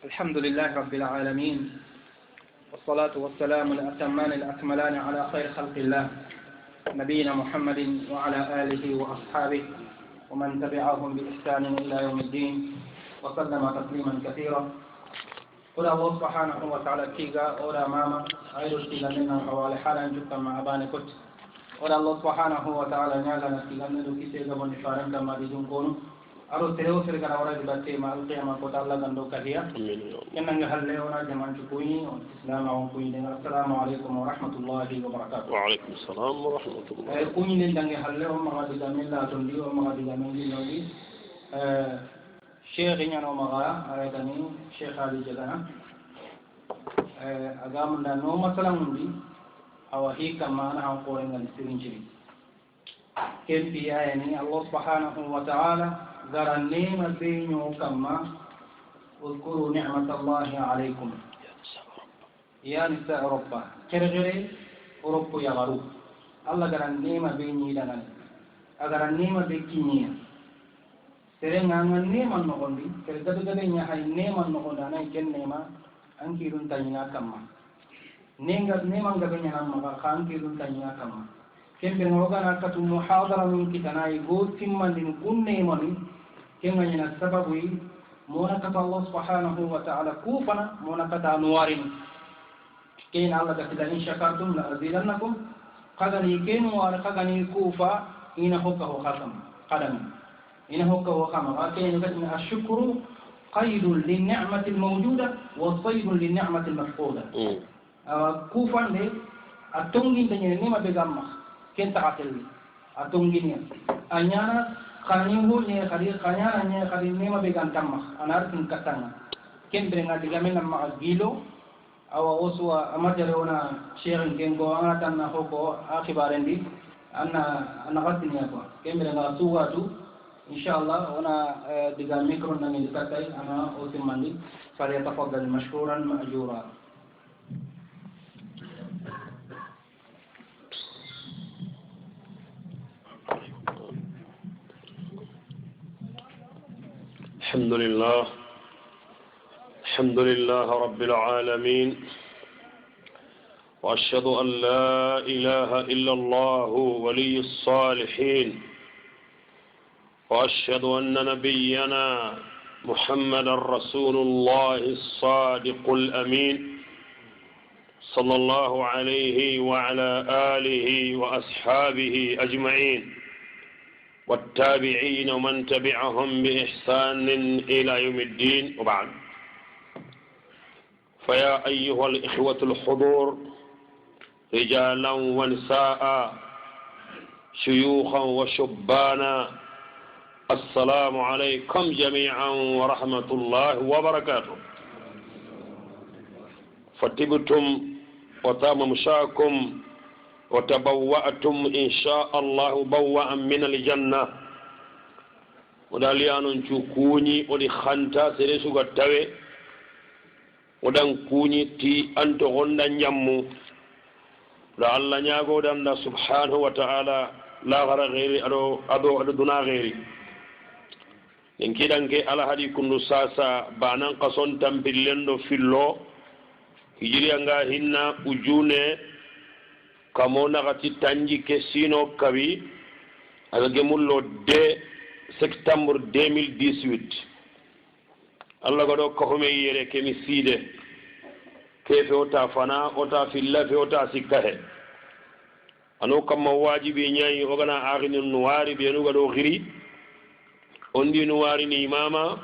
الحمد لله رب العالمين والصلاة والسلام الأتمان الأكملان على خير خلق الله نبينا محمد وعلى آله وأصحابه ومن تبعهم بإحسان إلى يوم الدين وسلم تسليما كثيرا. قل الله سبحانه وتعالى كيغا أورا ماما غير الكيغا لنا حوالي حالا جبتا مع أباني كت قل الله سبحانه وتعالى نياغا كيغا ندو كيسيغا ونفارن كما بدون كونو أرو تلو سرقنا ورا جبتي مع القيامة قد الله غندو كهيا إننا هل لنا جمان شكوين والإسلام وكوين. السلام عليكم ورحمة الله وبركاته. وعليكم السلام ورحمة الله. كوين لنا هل لنا مغادي جامين لا تندي ومغادي جامين لنودي شيخ ينو مغا أريدني شيخ علي جدنا أقام لنا نو مثلا مندي أو هي كما أنا هم قوين للسرين شري كيف يعني الله سبحانه وتعالى ذرنيم بينو كما اذكروا نعمة الله عليكم يا نساء أوروبا كرغري أوروبا يا غروب الله ذرنيم بيني لنا ذرنيم بكينيا سرنا نيم النقدي كرغد غدنيا هاي نيم النقد أنا كن نيما أنكيرون تانينا كما نيم غدنيا نما خان كيرون تانينا كما كم بنوغانا كتو محاضرة من كتنا يقول تمن من كل نيماني كم ينا السبب مونا كتا الله سبحانه وتعالى كوفنا مونا كتا نوارين كين الله كتلا إن شكرتم لأزيدنكم قدني كين وار قدني كوفا إن هو خاتم قدم إن هو خاتم كين كتنا الشكر قيد للنعمة الموجودة وصيد للنعمة المفقودة كوفا ده التونجين تنين نيما بجامع كن تقاتل أتونجينيا أنيانا خانيهو نيا خري خانيانا نيا خري نيما بيجان تامخ أنا أعرف كتانا كن برينا تجامعنا مع جيلو أو أوسوا أمجرونا شيرين كنكو أنا تنا هوكو أخبارندي أنا قصدي أكوا كن برينا سواتو إن شاء الله أنا تجامع ميكرونا نيجاتاي أنا أوسماندي فليتفضل مشكورا مأجورا. الحمد لله رب العالمين، وأشهد أن لا إله إلا الله ولي الصالحين، وأشهد أن نبينا محمد رسول الله الصادق الأمين صلى الله عليه وعلى آله وأصحابه أجمعين والتابعين ومن تبعهم بإحسان إلى يوم الدين، وبعد. فيا أيها الإخوة الحضور رجالا ونساء شيوخا وشبانا السلام عليكم جميعا ورحمة الله وبركاته. فتبتم وتم مشاكم وتبوأتم إن شاء الله بوأ من الجنة وداليانو نشوكوني ودي خانتا سيرسو غتاوي ودان كوني تي أنتو غندا نيامو لا الله نياغو دان سبحانه وتعالى لا غير غيري أدو دنا غيري ينكي دانكي على هدي كندو ساسا بانان قصون تنبيلندو في اللو هجري أنغا هنا وجوني kamo nakati tanji ke sino kabi algemullo de septembre 2018 Allah godo ko home yere ke mi side kefe ota fana ota filla fe ota sikahe ano kamma wajibi nyayi ogana akhinu nuwari be no godo khiri ondi nuwari ni imama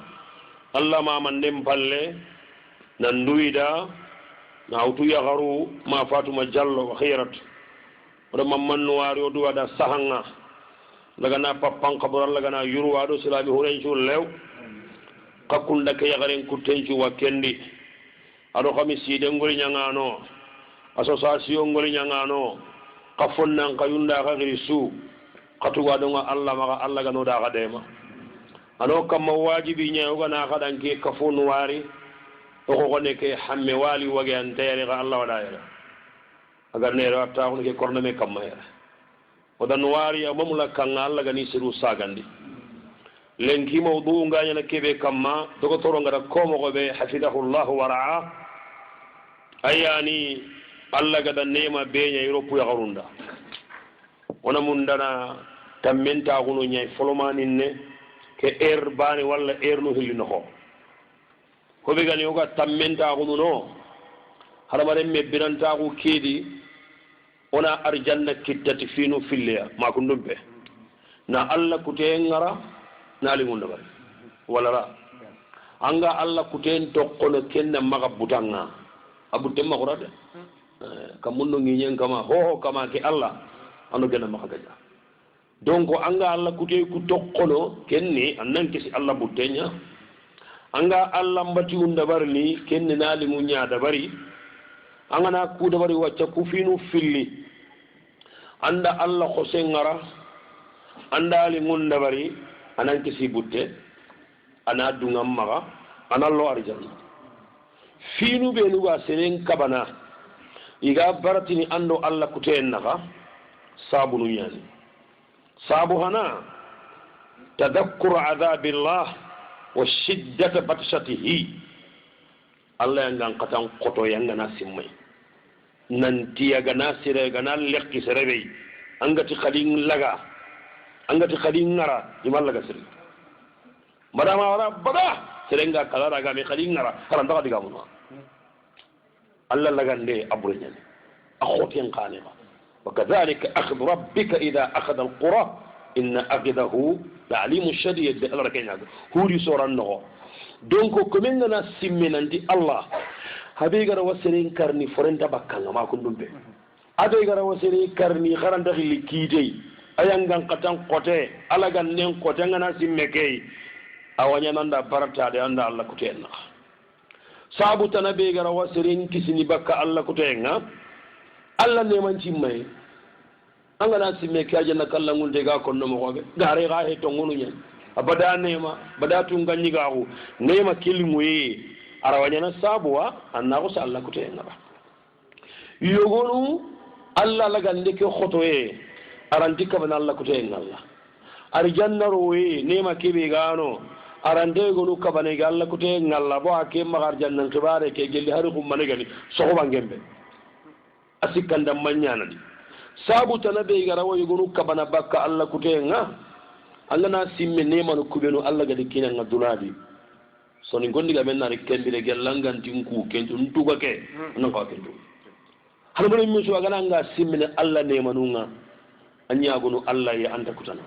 Allah ma mandem palle nan duida na autu ya garu ma fatuma jallo khairat oɗo mamman nuwaari o duwaɗa sahanga lagana pappan kaboral lagana yurwaɗo silami hurencu lew kakkundake yagaren kuttencu wakkendi aɗo kami siide ngoli ñagano association ngoli ñagano ka fonnan ka yunda ka xiri su ka tugaɗonga allah maxa allah ganoɗa xa ɗema ano kamma wajibi ñayogana xaɗanke ka fo nuwaari oxoxone ke xamme wali wage an tayari xa allah waɗa yere agar nero attaxunu ke korname kamma yere oda nuwaari a mamula kanga allah gani siru sagandi lenki mawdu nganya na kebe kamma dokotoro ngara komo gobe hafidahullah wa ra'a ayani alla gada nema beenya europe ya garunda wana mundana tammenta gunu nyai folomanin ne ke bani walla no hilino ko be gani oga tammenta gunu no haramare me biranta ko kedi ona arjanna kittati finu filliya ma ko ndumbe na alla kute ngara na li munda bari wala la anga alla kuten tokkono kenna maga butanga abutte ma qurade kamundo ngiyen kama ho kama ke alla ando gena maga gaja donc anga alla kute ku tokkono kenni annan kisi alla buttenya anga alla mbati unda barni kenni na li munya da bari anga na ku da bari wacca ku finu filli anda alla khosen ngara anda li munda bari anan kisi butte ana dungam maga ana lo arjana finu be luga seren kabana iga baratini ando alla kuten naga sabu nu yani sabu hana tadhakkur adhabillah wa shiddata batshatihi alla yangan katan koto yangana simmai nanti yagana sire gana lekki serebe angati khalin laga angati khalin ngara imalla gasri madama wara bada serenga kala daga me khalin ngara haranda diga munwa alla lagande aburnyane akhoten qanema وكذلك أخذ ربك إذا أخذ القرى إن أخذه لعليم شديد الله كينغ هوري سورة النغو دونكو كمينغنا سيمينانتي الله هبيغر وسرين كارني فرنتا بكانغ ما كندوم بي أدوغر وسرين كارني خران دخل كيدي أيانغان قطان قطي ألاغان نين قطان سيميكي أوانيا ناندا برتا دي أندا الله كتين سابو تنبيغر وسرين كسيني بكا الله كتين alla neman cimmay angana simme kajanna kallangul de ga konno mo gobe gare ga he to ngunu nyen abada nema bada tun ganyi gawo nema kilmu yi arawanya na sabuwa annago sa alla kuté ngaba yogonu alla la gande ke khoto e aranti ka bana alla kuté ngalla ar jannaro e nema kebe gano arande gonu ka bana ga alla kuté ngalla bo ake magar jannan tibare ke gelli haru kum manegani soho bangembe asikanda manyana di sabu tanabe igara wo yugunu kabana bakka alla kutenga angana simme nemanu kubenu alla gadi kinanga dunadi soni gondi ga menna rekendire gellangan tinku kentu ntuga ke nan ko kentu halmani musu agana nga simme alla nemanunga anya gonu alla ya anta kutana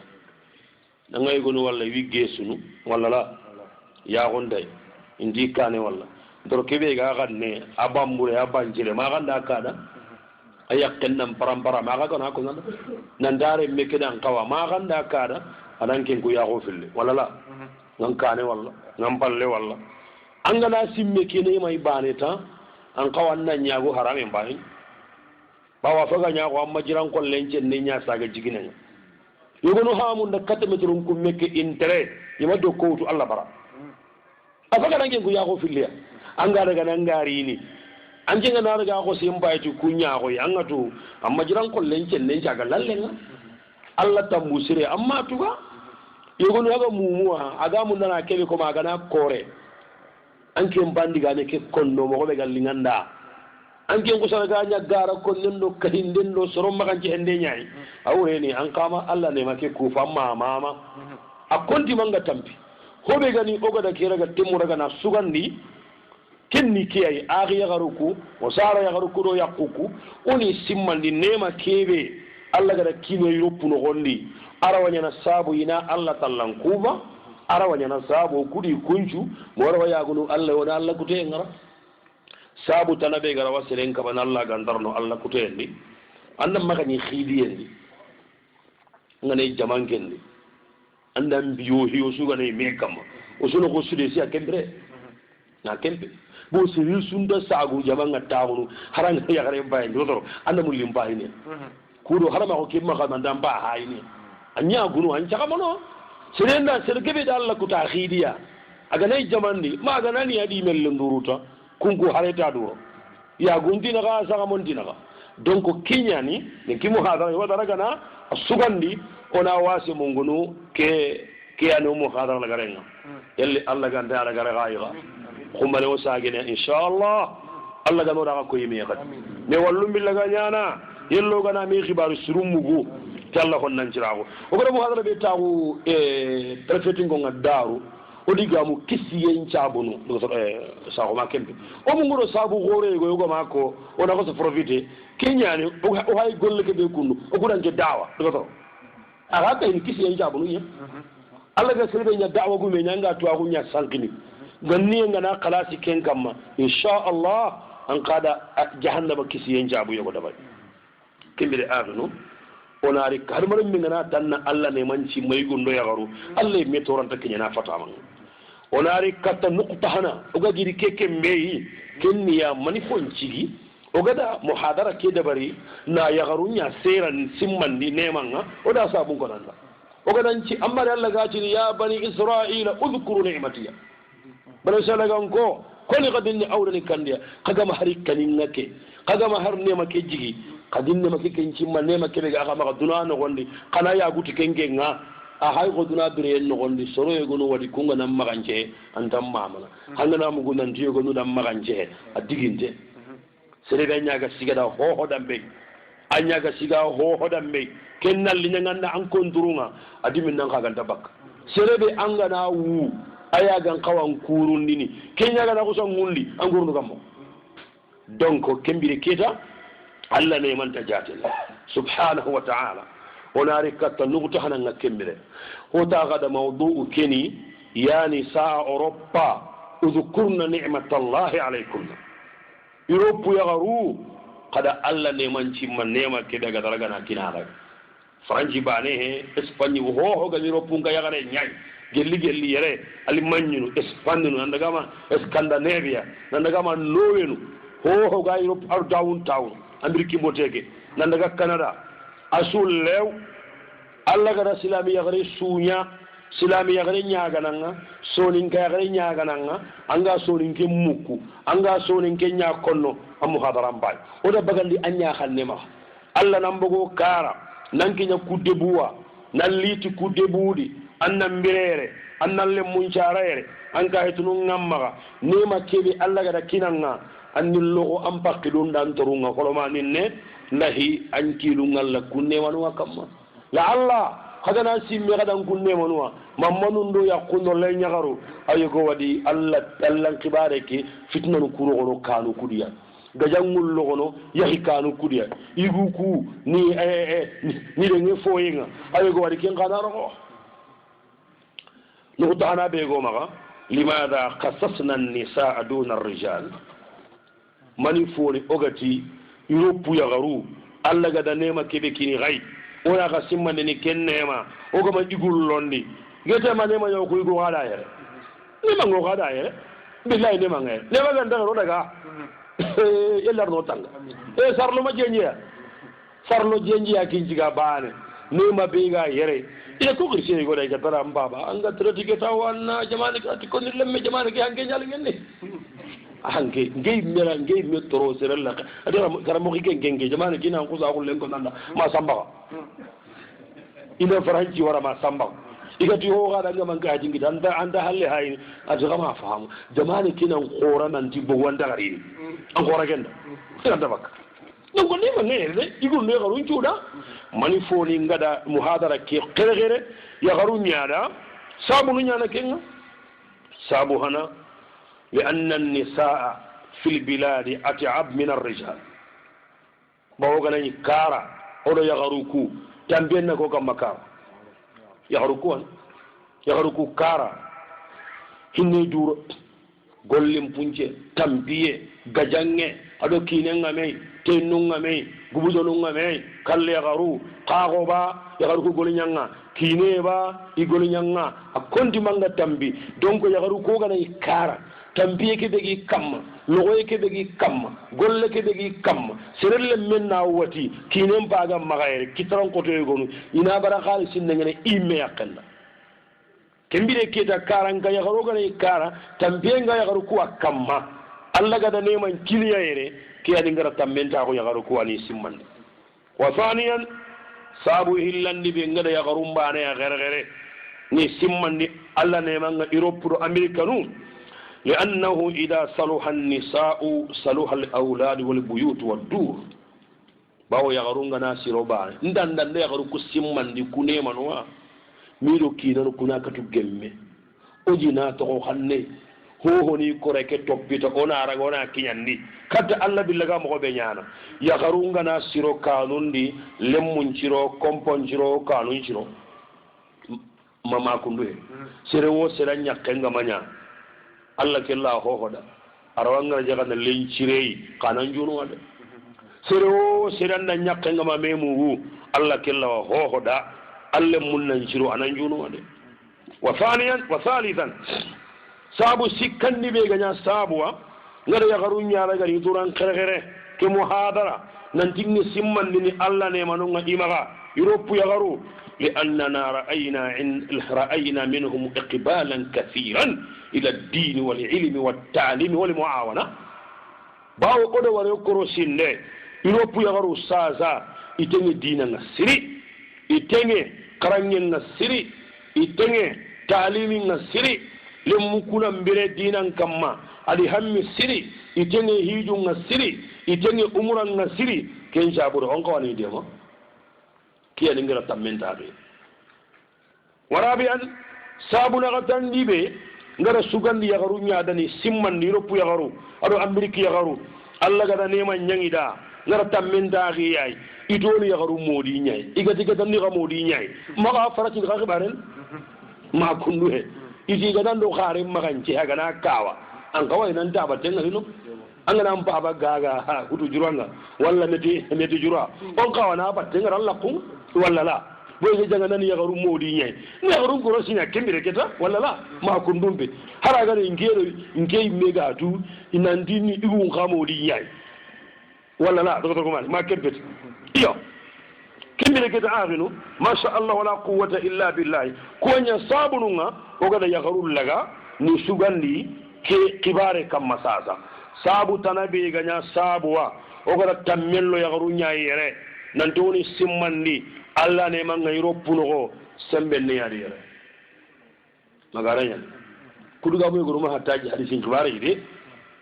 nangay gonu walla wi gesunu walla la ya gonday indi kane walla dor kebe ga ganne abambure abanjire ma ganda kada ayakkan nan parampara ma ga na ko nan dare me kedan kawa ma ganda kada anan ken ku ya go fille wala la nan kane wala nan balle wala an ga na simme kene mai bane ta an kawan nan nyago harame bani ba wa faga nyago amma jiran kon lencen ne nya saga jiginen yogo no hamun da katta metrun ku mekke intere yima do ko to Allah bara afaga nan ken ku ya go fille an ga daga nan gari ni an jinga na riga ko sai mbayti kunya ko yanga to amma jiran ko lencen ne jaga lallenga Allah ta musire amma tuga yogo no ga mumuwa aga mun na kebe ko magana kore an ke bandi ga ne ke konno mo be gallinganda an ke ko saraga nya gara konnon do kadinden do soro magan ci hende nyaay awre ni an kama Allah ne make ku famma mama akonti manga tampi hobe gani oga da kira ga temu daga na sugandi kenni kiyai aghi yagaruku wasara yagaruku do yakuku oni simmandi nema kebe alla gada kino yurupu no gondi arawanya na sabu ina alla tallan kuba arawanya na sabu kudi kunchu morwa yagunu alla wona alla kute ngara sabu tanabe gara waseren ka ban alla gandarno alla kute ndi andam magani khidiyendi ngane jamangendi andam biyo hiyo sugane mekama usuno ko sudesi akembre na kembe bo siril sunda sagu jamanga taawunu haranga yagare baye ndoro anda mulim baye ne kudo harama ko kimma khama ndamba hayni anya gunu an chaka mono sirenda sirgebe dalla ku takhidiya aga nay jamandi ma ga nani adi mel nduruta kunku hareta duro ya gundi na ga saka mon dinaga donc kinyani ne kimu hadara wa daraga na sugandi ona wasi mungunu ke ke anu muhadara la garenga yalli Allah ganda ala gara gaiga khumale wasagene inshallah Allah gano da ko yimi khat me wallum billaga nyana yello gana mi khibaru surumugo talla hon nan cirago o godo muhadara be tagu prefeting ngo ngadaru o digamu kisiyen cabunu sa ko makembe o mu ngoro sabu gore go yogo mako o na ko so profiter kenyani o hay golle ke be kunu o kuran je dawa do aga kay kisiyen cabunu yem Allah ga sirbe nya da'wa gume nyanga to agu nya sankini ganni ngana khalasi ken kamma insha Allah an qada jahannama kisiyen jabu yogo dabay kimbire agnu onari karmar min ngana tanna Allah ne manci mai gundo ya garu Allah me toranta kenya na fata man onari katta nuqta hana oga giri keke meyi kenniya manifon cigi oga da muhadara ke dabari na ya garu nya seran simman ni nemanga oda sabun konanda oga danci amma da Allah gaci ya bani isra'ila udhkuru ni'matiya bana shalagan ko koni kadin ni awrani kandiya kaga ma hari kanin ngake kaga ma har ne make jigi kadin ne make kenci man ne make be ga ma duna no gondi kana ya guti kenge nga a hay go duna bire no gondi soro e gono wadi kunga nam maganje antam mamana hangana mu gunan tiyo gonu nam maganje a diginte sere be nyaga sigada ho ho dambe anya ga siga ho ho dambe kennal li nyanga an konturunga adimin nan ka ganta bak sere be angana wu aya gan kawan kurun dini kenya ga ko son ngundi an gurnu gammo donc kembire kita Allah ne man tajatila subhanahu wa ta'ala onari katta nuguta hananga kembire hota gada mawdu'u keni ya nisa Europa udhkurna ni'matallahi alaykum Europe ya garu kada Allah ne man cimma nema ke daga daraga na kinara Franci bane he Espagne ho ga Europe nga ya gare nyai gelli yere ali manyinu Espagne no andagama Scandinavia andagama Norway ho ga Europe ar downtown Ameriki moteke nandaga Canada asul lew Allah ga islami ya gare sunya islami ya gare nyaga nanga sonin ka gare nyaga nanga anga sonin ke muku anga sonin ke nya konno amu hadaram bay oda bagandi anya xannema Allah nambogo kara nankinya kudebuwa nan liti kudebudi annan birere annan le muncarere an ka hetunu ngamma nema kebe Allah ga kinanga annin logo am pakidun dan torunga koloma ninne nahi ankilu ngalla kunne wanu kamma la Allah kadana simme kadan kunne wanu mammanun do yakuno le nyagaru ayego wadi Allah kibare ki fitnanu kuro kanu kudiya gajangul logono yahi kanu kudiya iguku ni de ngefo yinga ayego wadi ken kadaro نقطة أنا بيقومها لماذا قصصنا النساء دون الرجال ماني فوري أغتي يروبو يغرو ألا قد نيما كيبكيني غاي ونا قسم نني كن نيما وكما يقول لوندي جتا ما نيما يوكو يقول غادا يري نيما نغو غادا يري بالله نيما غير نيما غندا غرو دغا يلا نو تانغا سارلو ما جينيا سارلو جينيا كينجيغا باني نيما بيغا يري ila ko kirse go da ka tara mbaba anga trati ke tawanna jamani ka ko ni lemme jamani ke hange nyal ngenne hange ngey mera ngey me toro serella adara karamo ki ngenge jamani kina ko sa ko len ko nanda ma samba ina faranci wara ma samba igati ho ga daga man ka jingi dan anda halle hay adara ma fahamu jamani kina khora nan ti bo wanda gari an khora genda ina da bak donc ni ma ngene igul ne garu ncuda mani foni ngada muhadara ke khere ya garu nyaada sabu nyaana kenga sabu hana لأن النساء في البلاد أتعب من الرجال بوغنا كارا ولا يغروكو تنبينا كوكا مكار يغروكو كارا هني دور gollem punce tambiye gajange ado kinenga me tenunga me gubudonunga me kalle garu qago ba yagaru ko golinyanga kine ba igolinyanga akonti manga tambi donc yagaru ko gana ikara tambiye ke begi kamma logoye ke begi kamma golle ke begi kamma serelle menna wati kinen baga magayre kitran ko to yegonu ina bara khalisin ngene imme yakalla kembire keta karanga ya garoga ne kara tambenga ya garu kuwa kamma Allah ga da neman kiliya yere ke ya dingara tambenta ko ya garu kuwa ni simman wa thaniyan sabu hillandi be ngada ya garum bana ya gere ni simmandi alla nemanga Europe do America nu لأنه إذا صلح النساء صلح الأولاد والبيوت والدور باو يغرون ناسي ربا ندان يغرو كسيمان دي كوني منوا ميرو كينانو كنا كتو جمي أجينا تغو خاني هو ني كوريكي توبيتا أنا أراغونا كينياندي كتا الله بالله مغو بينانا يغرون ناسي رو كانون دي لمون شيرو كومبون شيرو كانون شيرو ماما كندوه سيرو سيران يقنغ مانيا Allah kella hohoda arawanga jagana lencirei kanan junu wade sero seranda nyakka ngama memu Allah kella hohoda alle munnan ciro anan junu wade wa thalithan sabu sikandi be ganya sabuwa ngara ya garunya la gari turan khere ke muhadara nan tinni simman ni Allah ne manunga imaga Europe ya garu لأننا رأينا منهم إقبالا كثيرا إلى الدين والعلم والتعليم والمعاونة باو قد وريكرو سنة يروبو يغرو سازا يتني دينا نسري يتني قراني نسري يتني تعليم نسري لمكونا مبري دينا كما علي هم سري يتني هيجو نسري يتني أمورا نسري كين شابور هنقواني ديما كي نغرا تامنتاري ورابعا سابونا غتان ديبي ngara sugandi yagaru nyaadani simman ni ropu yagaru ado ameriki yagaru alla gada nema nyangida ngara tammenda giyai idoni yagaru modi nyai igati gada ni ga modi nyai maga farati ga khibaren ma kundu he iji gada ndo khare magance aga na kawa an kawai nan ta batten ngino an nan baba gaga ha kudu juranga walla meti jura on kawa na batten ngara Allah kun walla la boye janga nan yagaru modi nyai yagaru goro sinya kembere keta walla la ma kundumbe hara ga ngey mega tu inandini igu ngamodi nyai walla la do ko ma kembet iyo kembere keta arinu ma sha Allah wala quwwata illa billah ko nya sabununga o ga yagaru laga ni sugandi ke kibare kam masasa sabu tanabe ganya sabuwa o ga tammello yagaru nyai yere nan toni simmandi Allah ne man ngay roppuno ko sembe ne yari yere magaranya kuduga boy guruma hataji hadisin kibare ide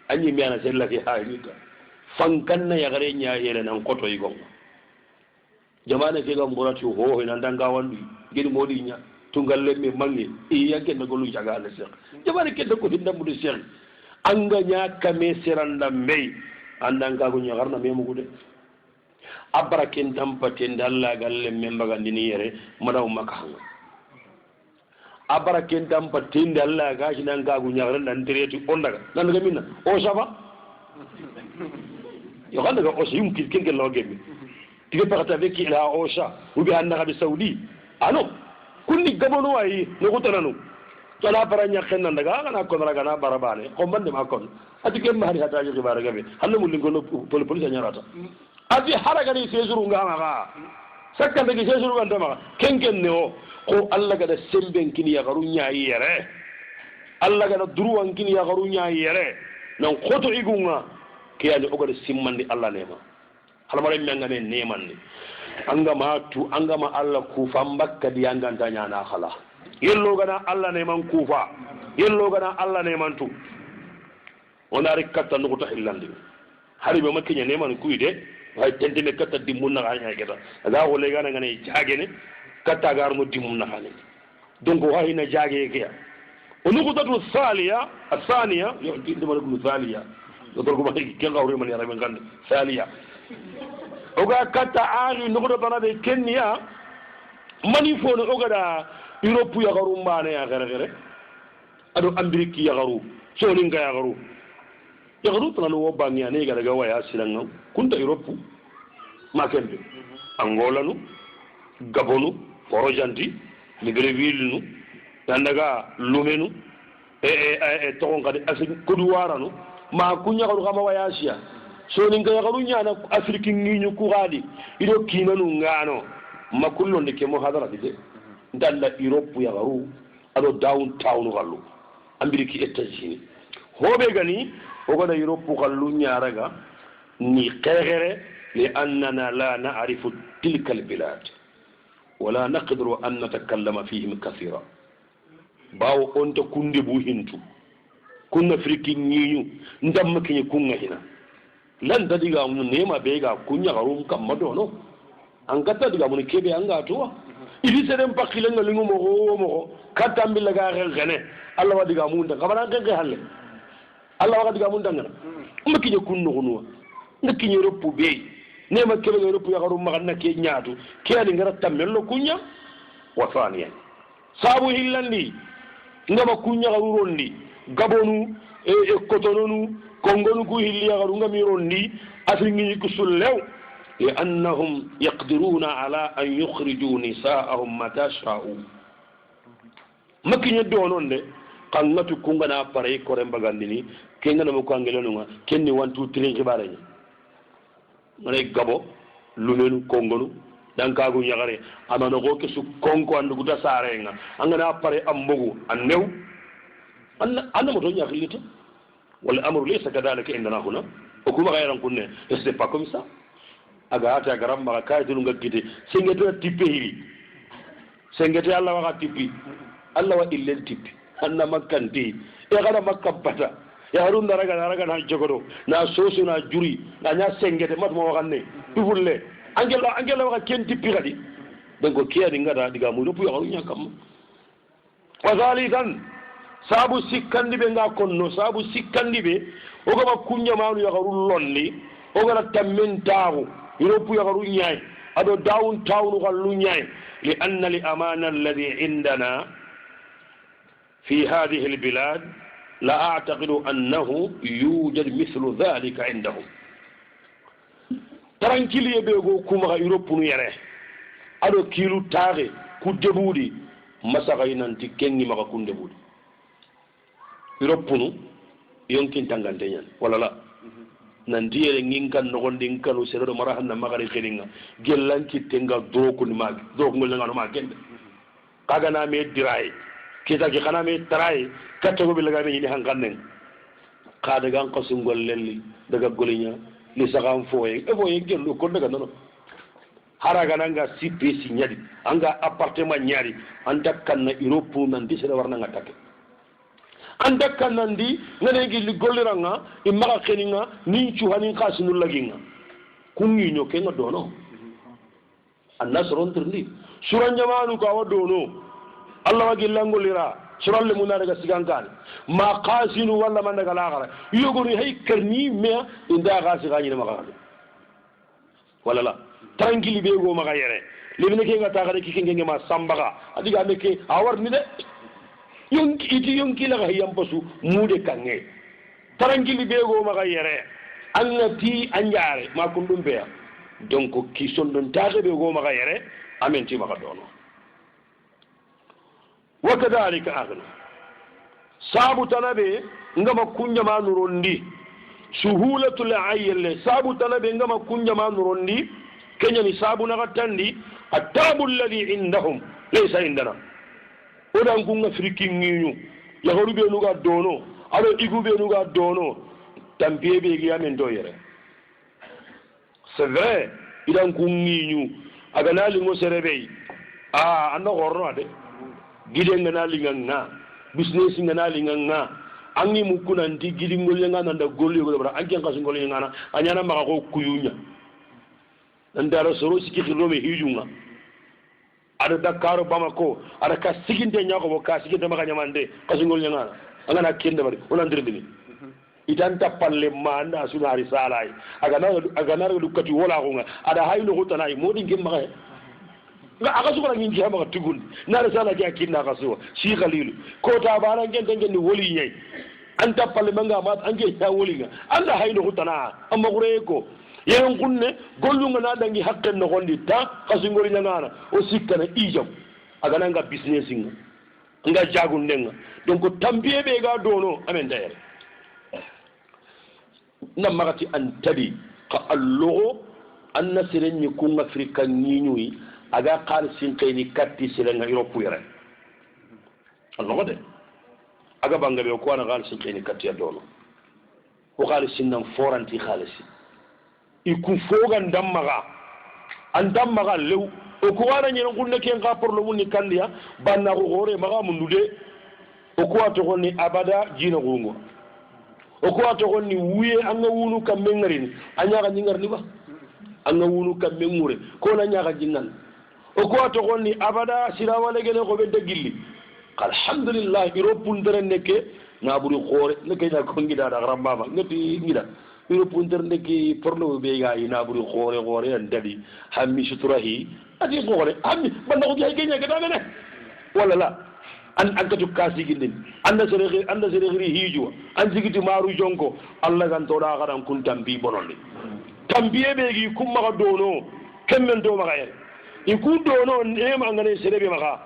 anyi miana sella ke haayita fankanna yagare nya yere nan koto yi gonga jamana ke gam buratu ho nan danga wandu gedi modi nya tungalle me mangi e yagge na golu jaga la cheikh jamana ke de ko dinda mudu cheikh anga nya kame seranda mei andanga go nya garna me mugude abarakin tampatin dalla galle membaga ndini yere madaw makanga abarakin tampatin dalla gashi nan gagu nyaare nan tereti ondaga nan daga minna o saba yo kan daga o sim kin ken lo gemi tige parata avec ila osha ubi anna bi saudi ano kunni gabono wayi no ko tananu tala paranya khenna daga kana ko daga na barabane ko bande ma kon atike mari hata yo bara gabe hanno mulin gono police nyarata ati haragani sesuru ngama sakka ndegi sesuru ganda ma kenken ne o ko Allah gada semben kini ya garunya yere Allah gada duruwan kini ya garunya yere nan khoto igunga ke yani o gada simmandi Allah nema halmare menga men nemandi angama tu angama Allah kufa mbakka di anganta nyana khala yello gana Allah neman kufa yello gana Allah neman tu onari katta no to hillandi hari be makinya neman kuyde hay tendine katta dimunna ganya geta da wole gana ngane jagene katta gar mo dimunna khane donc way na jage ke onugutatu thaliya athaniya yo dinde ma ko thaliya do ko ma ke ngawre man yara men gande thaliya oga katta ari nugudo bana be kenya mani fo no oga da europe ya garu mbane ya gere ado ameriki ya garu soni nga ya garu yagaru tano wo bangya ne ga daga waya silanga kunta europe makende angola nu gabonu forojanti libreville nu tandaga lumenu to ngade asin kuduwara nu ma kunya garu kama waya asia so ninga yagaru nyana afriki nginyu ku gadi ido kinanu ngano makullo ndike mo hadara dide dalla europe yagaru ado downtown gallu ameriki etats-unis hobe gani وقال يروب قالوا نيارغا ني قيغره لاننا لا نعرف تلك البلاد ولا نقدر ان نتكلم فيهم كثيرا bawo onta kunde bu hintu kunga friki nyiñu ndamma kiñe kunga hina lan dadiga mun nema be ga kunya garum kam madono an gatta diga mun kebe an ga to idi seren pakile nga lingu mo katambi la ga gene Allah wadiga mun da kabana ga halle Allah wadiga mun dangana umma kiñe kunno kunwa nga kiñe roppu be nema kebe ga roppu ya garum magana ke nyaatu ke ali ngara tamello kunya wa thaniyan sabu hillandi ngama kunya garurondi gabonu e kotononu kongonu ku hilliya garunga mirondi asringi kusullew لأنهم يقدرون على أن يخرجوا نساءهم متى شاءوا ما كن يدونون ده قناتو كونغنا باري كورم باغانديني كينغنا مكو انغلونغا كيني 1 2 3 خبارني ماني غابو لونينو كونغونو dankagu yagare amano go ke su konko andu guda sarenga angana pare ambogu annew anna mo to nyakhilita wal amru laysa kadhalika indana huna okuma gayran kunne c'est pas comme ça aga ata garam ma kaytulu ngakite sengete tippe hiri sengete Allah wa tipi Allah wa illal tipi anna makkanti e gara makkabata ya harun daraga na jogodo na soso na juri na nya sengete mat mo waxane tufulle angela waka ken tipi kadi donc kiyadi ngada diga mu lopu yaru nyakam wazalikan sabu sikkandi be nga konno sabu sikkandi be o gama kunya manu yagaru lonni o gara tammen taagu يروبو يغرو نياي ادو داون تاون غلو نياي لان الامانه الذي عندنا في هذه البلاد لا اعتقد انه يوجد مثل ذلك عندهم ترانكيلي بيغو كوما يروبو يره ادو كيلو تاغي كو دبودي مساغاي نانتي كينغي ماغا كون دبودي يروبو يونكين تانغانتي نيان ولا لا nandiyere nginkan nogondin kanu serero marahan na magari keninga gellanki tenga doko ni mag doko ngol ngano magende kaga na me dirai kita ki kana me tarai katto bi laga me ni hankanen kada gan qasungol lelli daga golinya li sagam foye e foye gello ko daga nono haraga nanga sipe si nyadi anga appartement nyari anda kanna europe nan di sere warna ngata anda kanandi ngane gi golliranga imaka keninga ni chuhanin khasinu laginga kunni nyo kenga dono annasron tirli suran jamanu ka wadono Allah wagi langolira suralle munare ga sigankan ma khasinu walla man daga lagara yogoni hay karni me inda khasi ga nyina maka wala la tranquille be go maka yere libine kenga ta gare kikenge ma sambaga adiga meke awar ni de yonki la hayam pasu mude kange tarangili bego maga yere annati anjare ma kundum be donc ki son don taade bego maga yere amenti maga dono wakadhalika aghna sabu tanabe ngama kunya ma nurondi suhulatul ayyl sabu tanabe ngama kunya ma nurondi kenya ni sabu na gatandi atabul ladhi indahum laysa indana odan kunga friki ngiñu yahoru be nuga dono ado igu be nuga dono tampiye be gi amen do yere c'est vrai idan kungiñu aga nali ngo serebe anno gorno ade gide nganali nganga business nganali nganga angi mukuna ndi gidi ngol ngana nda golli go bara angi ngasu ngol ngana anyana maka ko kuyunya ndara soro siki khilome hijunga ada Dakar Bamako ada ka siginte nyako bo ka siginte maka nyamande kasungol nyangana angana kende bari onan dirdini idanta palle manda suna risalai aga na dukati wala gonga ada hayno hotanai modi ngem maka nga aga sukara ngi ha maka tugun na risala ja kinna kasuwa shi khalilu ko ta bana ngente ngeni woli nyai anta palle manga mat ange ta woli nga anda hayno hotana amma gureko yen kunne gollunga na dangi hakken no gondi ta kasungol nyangana o sikkana ijam aga nanga business nga jagun nenga donc tambiye be ga dono amen dayere na magati antabi ka allo anna sirenni kunga afrika nyinyi aga qal sinqeni katti sirenga europe yere allo de aga bangabe ko ana qal sinqeni katti dono o qal sinnam foranti khalisi iku foga ndammaga andammaga lew o ko wana nyen kunne ken ka porlo mun ni kandiya banna ko gore maga mundude o ko atogonni abada jina gungo o ko atogonni wuye anga wunu kambe ngarini anyaga jingarni ba anga wunu kambe ngure ko na nyaga jinnan o ko atogonni abada sirawale gene ko be degilli alhamdulillah iropun dere neke naburi khore neke da ko ngida da rambaba ngati ngida iropun dere neke porno be ga ina buri khore en dadi hammi suturahi adi khore hammi banda ko jay genya ga dane wala la an ankatu kasi gindin anda sere hiju an jigiti maru jonko Allah kan to da garan kun tambi bononde tambiye be gi kumma ga dono kemmen do maga yer iku dono e ma ngane sere be maga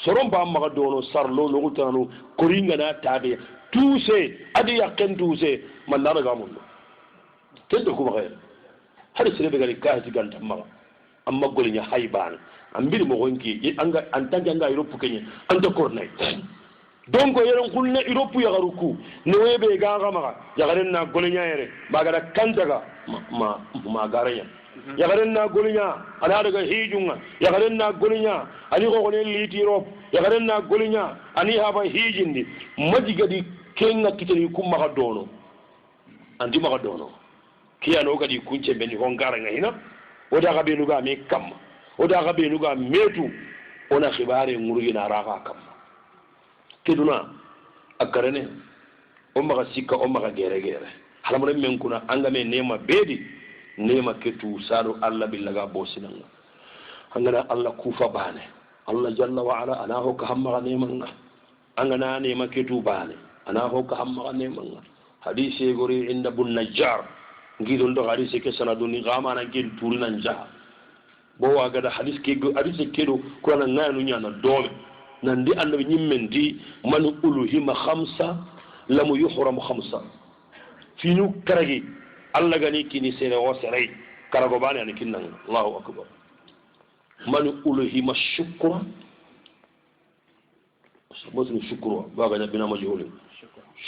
soron ba maga dono sarlo no gutanu koringa na tabe tuse adi yakken tuse man dara ga mun tendo ko maga yer hadi sere be ga kasi ganta maga amma golinya hayban ambiri mo gonki anga antanja nga Europe kenya anta kornay donc yeron kulne Europe ya garuku no webe ga gama ya garen na golinya yere bagara kantaga ma garanya ya garen na golinya ana daga hijunga ya garen na golinya ani ko gonen liti Europe ya garen na golinya ani haba hijindi majigadi kenga kitani kumma ga dono andi ma ga dono kiyano gadi kunce beni hongara ngina oda ga benu ga mi kam oda ga benu ga metu ona khibare ngurgi na raga kam keduna akarene o maga sikka o maga gere halamre men kuna angame nema bedi nema ketu saru alla billaga bosinanga angana alla kufa bane alla jalla wa ala ana ho ka hamma nema angana nema ketu bane ana ho ka hamma nema hadisi gori inda bun najjar ngidon do hadisi ke sanaduni gama na gel turina nja bo waga da hadisi kedo ko na nganu nyana dole nandi annabi nyimmen di man uluhima khamsa lam yuhram khamsa finu karagi alla gani kini sene o serai karago bani an kinnan Allahu akbar man uluhima shukra sabotni shukra baga na bina majhul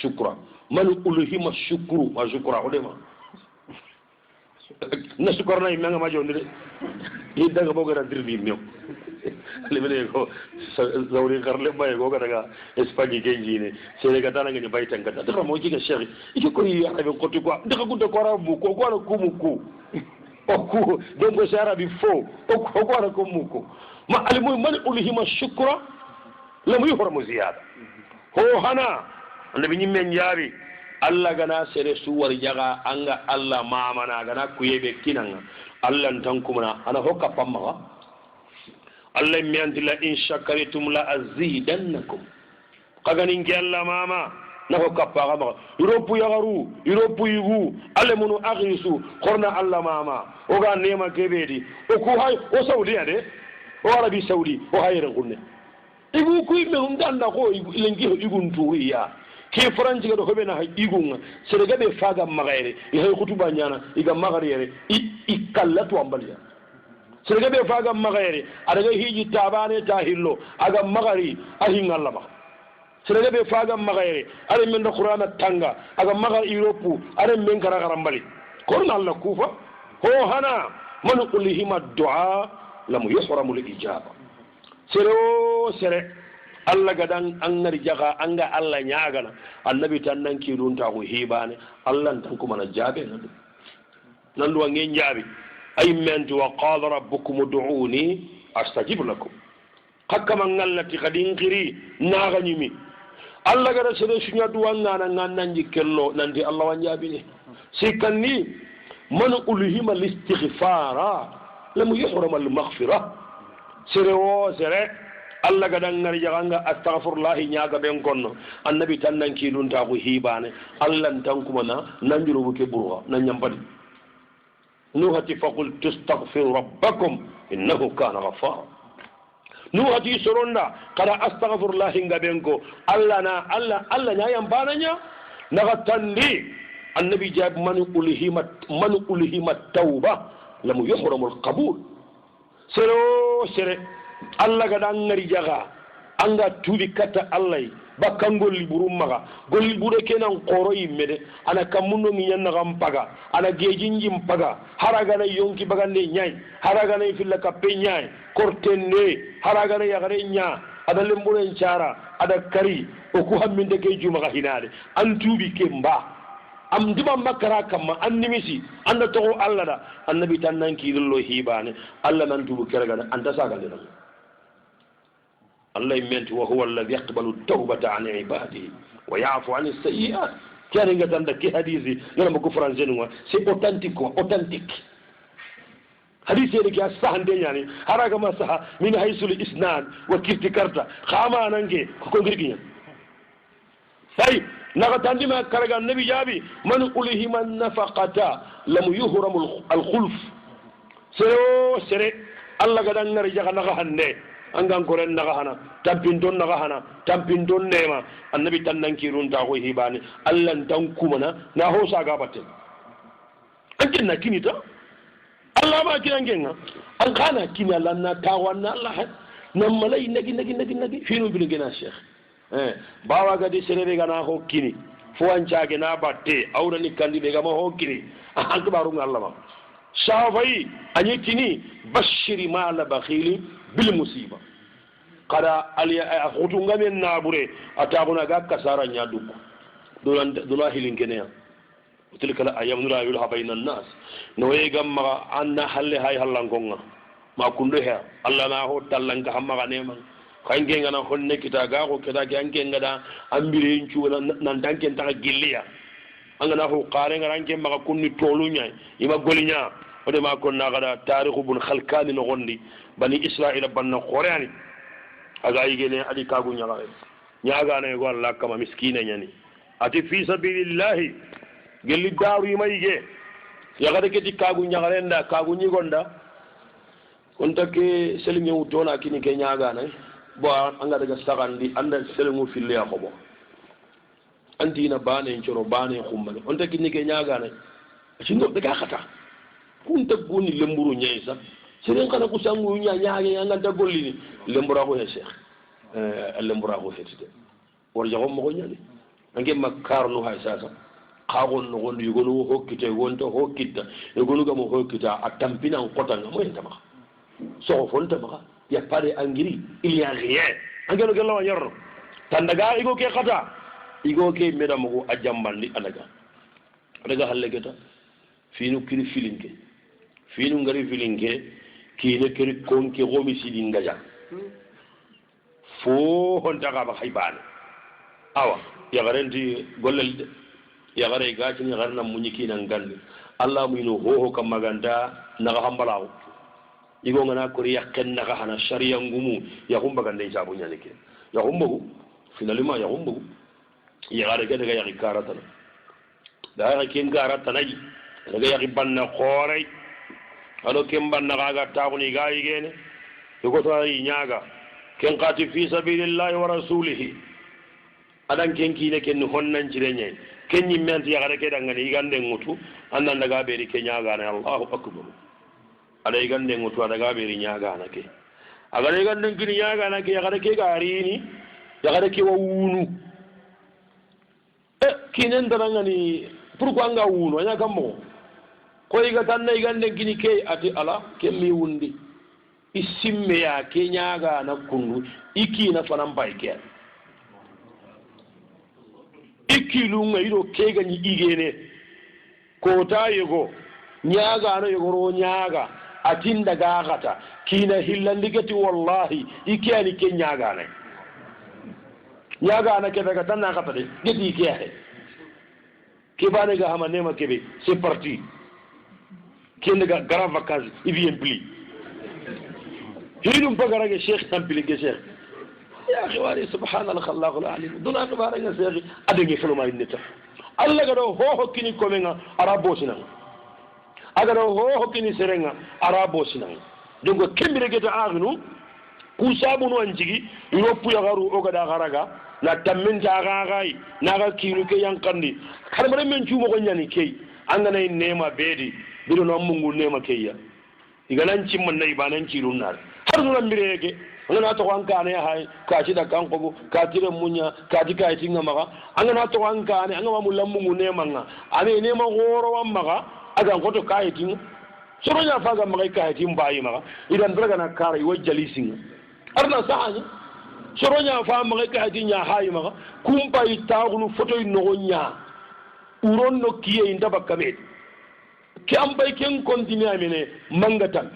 shukra man uluhima shukru wa shukra odema na sukorna imanga majondire daga bogara dirbi ñom limene ko zawri garle baye go daga Espagne genjine sele ga dana nga bay tan gata dara mo jiga cheikh iko ko yi arabe ko ko daga gudde ko rabu ko ko ko muko o ko donc c'est arabe fo o ko ara ko muko ma alimu man ulhima shukra lam yuhramu ziyada ho hana annabi ñimen jaabi Allah gana sere suwar jaga anga Allah mamana gana kuyebe kinanga Allah ntankumana ana hokka pamma Allah mi antila in shakaritum la azidannakum kagani ngi Allah mama na hokka pagama Europe yagaru Europe yugu alle munu agrisu korna Allah mama o ga nema kebedi o ko hay o Saudi ade o Arabi Saudi o hayre gunne igu kuy me undanda ko ilengi iguntu ya ke faranji ga do hobe na igunga serega be faga magayre i hay khutuba nyana iga magariyere i kallatu ambaliya serega be faga magayre adaga hiji tabane tahillo aga magari ahinga lama serega be faga magayre are men do qur'ana tanga aga magar europe are men kara garambali korna alla kufa ho hana man qulihima du'a lam yuhramu al ijaba sere Allah gadan an ngari jaga anga Allah nyaagana annabi tan nan ki dun ta ko hebane Allah tan kuma na jabe nan do ngeen jaabi ay mentu wa qala rabbukum ud'uni astajib lakum hakama ngallati kadin khiri naaga nyimi Allah gada sere sunya duwanga na ngannan jikello nandi Allah wa jaabi ni sikanni man ulhima listighfara lam yuhram al maghfirah sere Allah gadan ngar jaganga astaghfirullah nyaaga ben gonno annabi tan nan ki dun ta ko hibane Allah tan kuma na nanjuro buke burwa nan nyambadi nuhati faqul tastaghfir rabbakum innahu kana ghafara nuhati soronda kada astaghfirullah ngaben ko Allah nya yambananya naga tandi annabi jab man ulhima tauba lam yuhram al qabul sere Allah ga dan ngari jaga anga tubi kata Allah bakkan golli burum maga golli bure kenan qoro yimmede ana kamundo mi nyanna gam paga ana gejinjim paga haraga na yonki bagande nyai haraga na filla kappe nyai kortenne haraga na yagare nya ada lemburen cara ada kari o ku hamminde ke juma ga hinade an tubi ke mba am dima makara kamma an nimisi anda to Allah da annabi tan nan killo hibane Allah nan tubu kerga anda saga de Allah imenti wa huwa alladhi yaqbalu at-tawbata 'an 'ibadihi wa ya'fu 'an as-sayyi'at kare nga tan da ke hadisi ngala mo ko français ngwa c'est authentique hadisi ne ke sahande yani haraga ma saha min haysul isnad wa kirtikarta khama nange ko ngirginya sai naga tandima karaga nabi jabi man ulihima nafaqata lam yuhram al-khulf sere Allah gadan ngari jaga naga hande angan koren naga hana tampindon naga hana tampindon nema annabi tannan kirun ta ko hibani Allah tan kumana na ho saga batte ankin na kinita Allah ma kiran genga an kana kini Allah na tawanna Allah nan malai nagi finu bin gena sheikh bawa gadi serebe gana ho kini fo an caage na batte awrani kandide gama ho kini an kibaru Allah ma shafai anyi kini bashiri ma la bakhili bil musiba kada ali khutunga men nabure atabuna ga kasara nya dukku dola hilinkene تلك الأيام نراويها بين الناس نويغم ما أن حل هاي هلانكونا ما كندها الله ما هو تلانك هم غنيما كاين كين أنا خلني كتاعا وكذا كاين كين كذا أمبرين شو نندان كين تاع جليا أنا هو قارن أنا كين ما كوني تولونيا إما قولينيا وده ما كنا كذا تاريخ بن خلكان نغندي بني إسرائيل بنا قرآني أجاي كنا أدي كابو نياغا نيغوا الله كما مسكين يعني أتي في سبيل الله gelli daru yimayge yagade keti kagu nyagarenda kagu nyigonda onta ke selinge utona kini ke nyaga nay bo anga daga sagandi anda selingu fille ya khobo antina bane njoro bane khummale onta kini ke nyaga nay sindo daga khata kunta goni lemburu nyaysa seren kana kusangu nyaage anga da gollini lembura ko he cheikh lembura ko hetide wor jagom mo nyani ange makarnu hay sasa kagon no gondo yugonu hokkite gonto hokkita yugonu gamo hokkita atampina kota ngamo entama so fonta ba ya pare angiri il y a rien angelo gelo yorno tandaga igo ke khata igo ke medam ko ajambandi anaga daga halle geta finu kiri filinke finu ngari filinke kine kiri konke gomi sidinga ja fo honta ga ba haybane awa ya garanti gollel ya gare gaci ni garna munyiki nan gande Allah mu ino hoho kam maganda naga hambalaw igo ngana ko yakken naga hana sharia ngumu ya humba gande jabu nyalike ya humbu finalima ya humbu ya gare ke daga ya karata da ga ken karata nayi daga ya banna khore alo ken banna ga ta ko ni ga yigene ko to yi nyaga ken qati fi sabilillahi wa rasulihi adan ken kine ken honnan cirenye ken nyimenti ya gare ke dangane igande ngutu annan daga beri ke nyaga na Allahu akbar ada igande ngutu daga beri nyaga na ke agare igande kini nyaga na ke ya gare ke garini ya gare ke wunu kinen darangani pourquoi nga wunu anya kammo ko iga tanna igande kini ke ati ala kemmi wundi isimme ya ke nyaga na kundu iki na fanam bayke ikilunga ido kega ni igene kota yego nyaga no yego nyaga atinda gagata kina hillandigati wallahi ikani ke nyaga na ke daga tanna gata de geti ke ke bane ga hama nema kebe c'est parti kende ga grand vacances il vient plus hinum pagara ge cheikh tampili ge cheikh يا أخي واري سبحان الخلاق العليم دون أخبار يا سيدي أدنى فلما ينتهي الله قالوا هو كني كومينا أرابوسنا قالوا هو كني سرنا أرابوسنا دونك كم رجعت أغنو كوسابونو أنجي يروحوا يغارو أوغدا غارغا لا تمن جاغاي ناغا كيلو كي ينقندي كلمة من شو مغنياني كي أنا نيما بيدي بدون أممو نيما كيا إغنانشي من نيبانانشي رونار هرنا ميريكي angana to ankane hay ka ci da kan ko ka tire munya ka ti ka tinga maka angana to ankane angama mulammu ne manga ane ne ma goro wamma aga ko to kai tin soro nya faga maka kai tin bayi maka idan daga na kare wajjali sin arna sahani soronya fa ma ga di nya hay ma kumpa itagunu foto no nya uron no kiye ndaba kamet ke am bay ken continue amene mangatan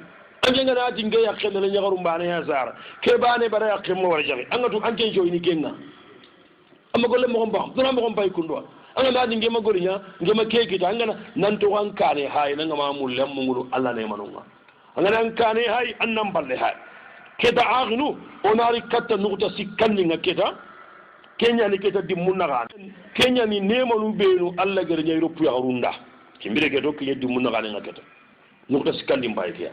anje ngana dinge yakhene la nyagaru mbane ya zara ke bane bara yakhemo war jami angatu anke jo ni kenga amma golle mo mbam dona mo bay kundo anga na dinge ma gorinya ngema keke ta ngana nan to an kane hay nan ma mulle mungulu alla ne manunga anga nan kane hay annam balle hay keda agnu onari katta nuqta sikkanni nga keda kenya ni keta dimmunna ga kenya ni nemanu beenu alla gere nyay ropu ya runda kimbire ke dokki dimmunna ga nga keta nuqta sikkandi mbay fiya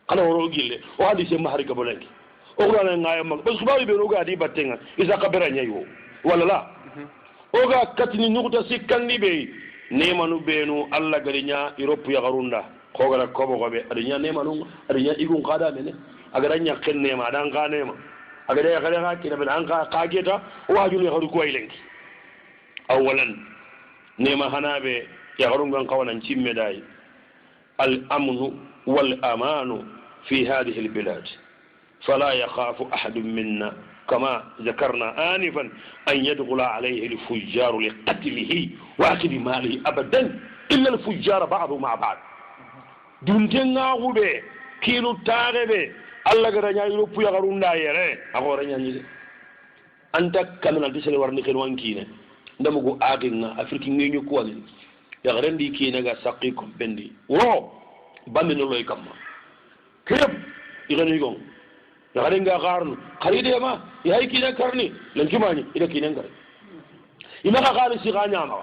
kana woro gille o hadise mahari ka bolenki o gana ngaya mag bas bawi be roga di battenga isa kabera nyayo wala la o ga katini nuqta sikkandi be nemanu beenu alla gere nya ropu ya runda ko gara ko bo be adinya nemanu adinya igun qada mene agara nyakken nema dan ka nema agara ya kare ka kina ben an ka kageta wajul ya haru ko ilenki awalan nema hanabe ya harungan kawanan cimme dai al amnu wal amanu fi hadhihi al bilad fala yakhafu ahad minna كما ذكرنا آنفا أن يدخل عليه الفجار لقتله وأكل ماله أبدا إلا الفجار بعضهم مع بعض دون تنغو به كيلو تاغبه الله غرانيا يروبو يغاروندا يره اغورانيا ني انت كامنا ديسل warni ken wankine ndamugo aginga afriki ngeñu ko wani ya rendi kina ga sakki ko bendi wo bammi no loy kamma kep igani gon ya renga garnu kharide ma ya kina karni lan kimani ida kina ngar ima ga garu si ganya ma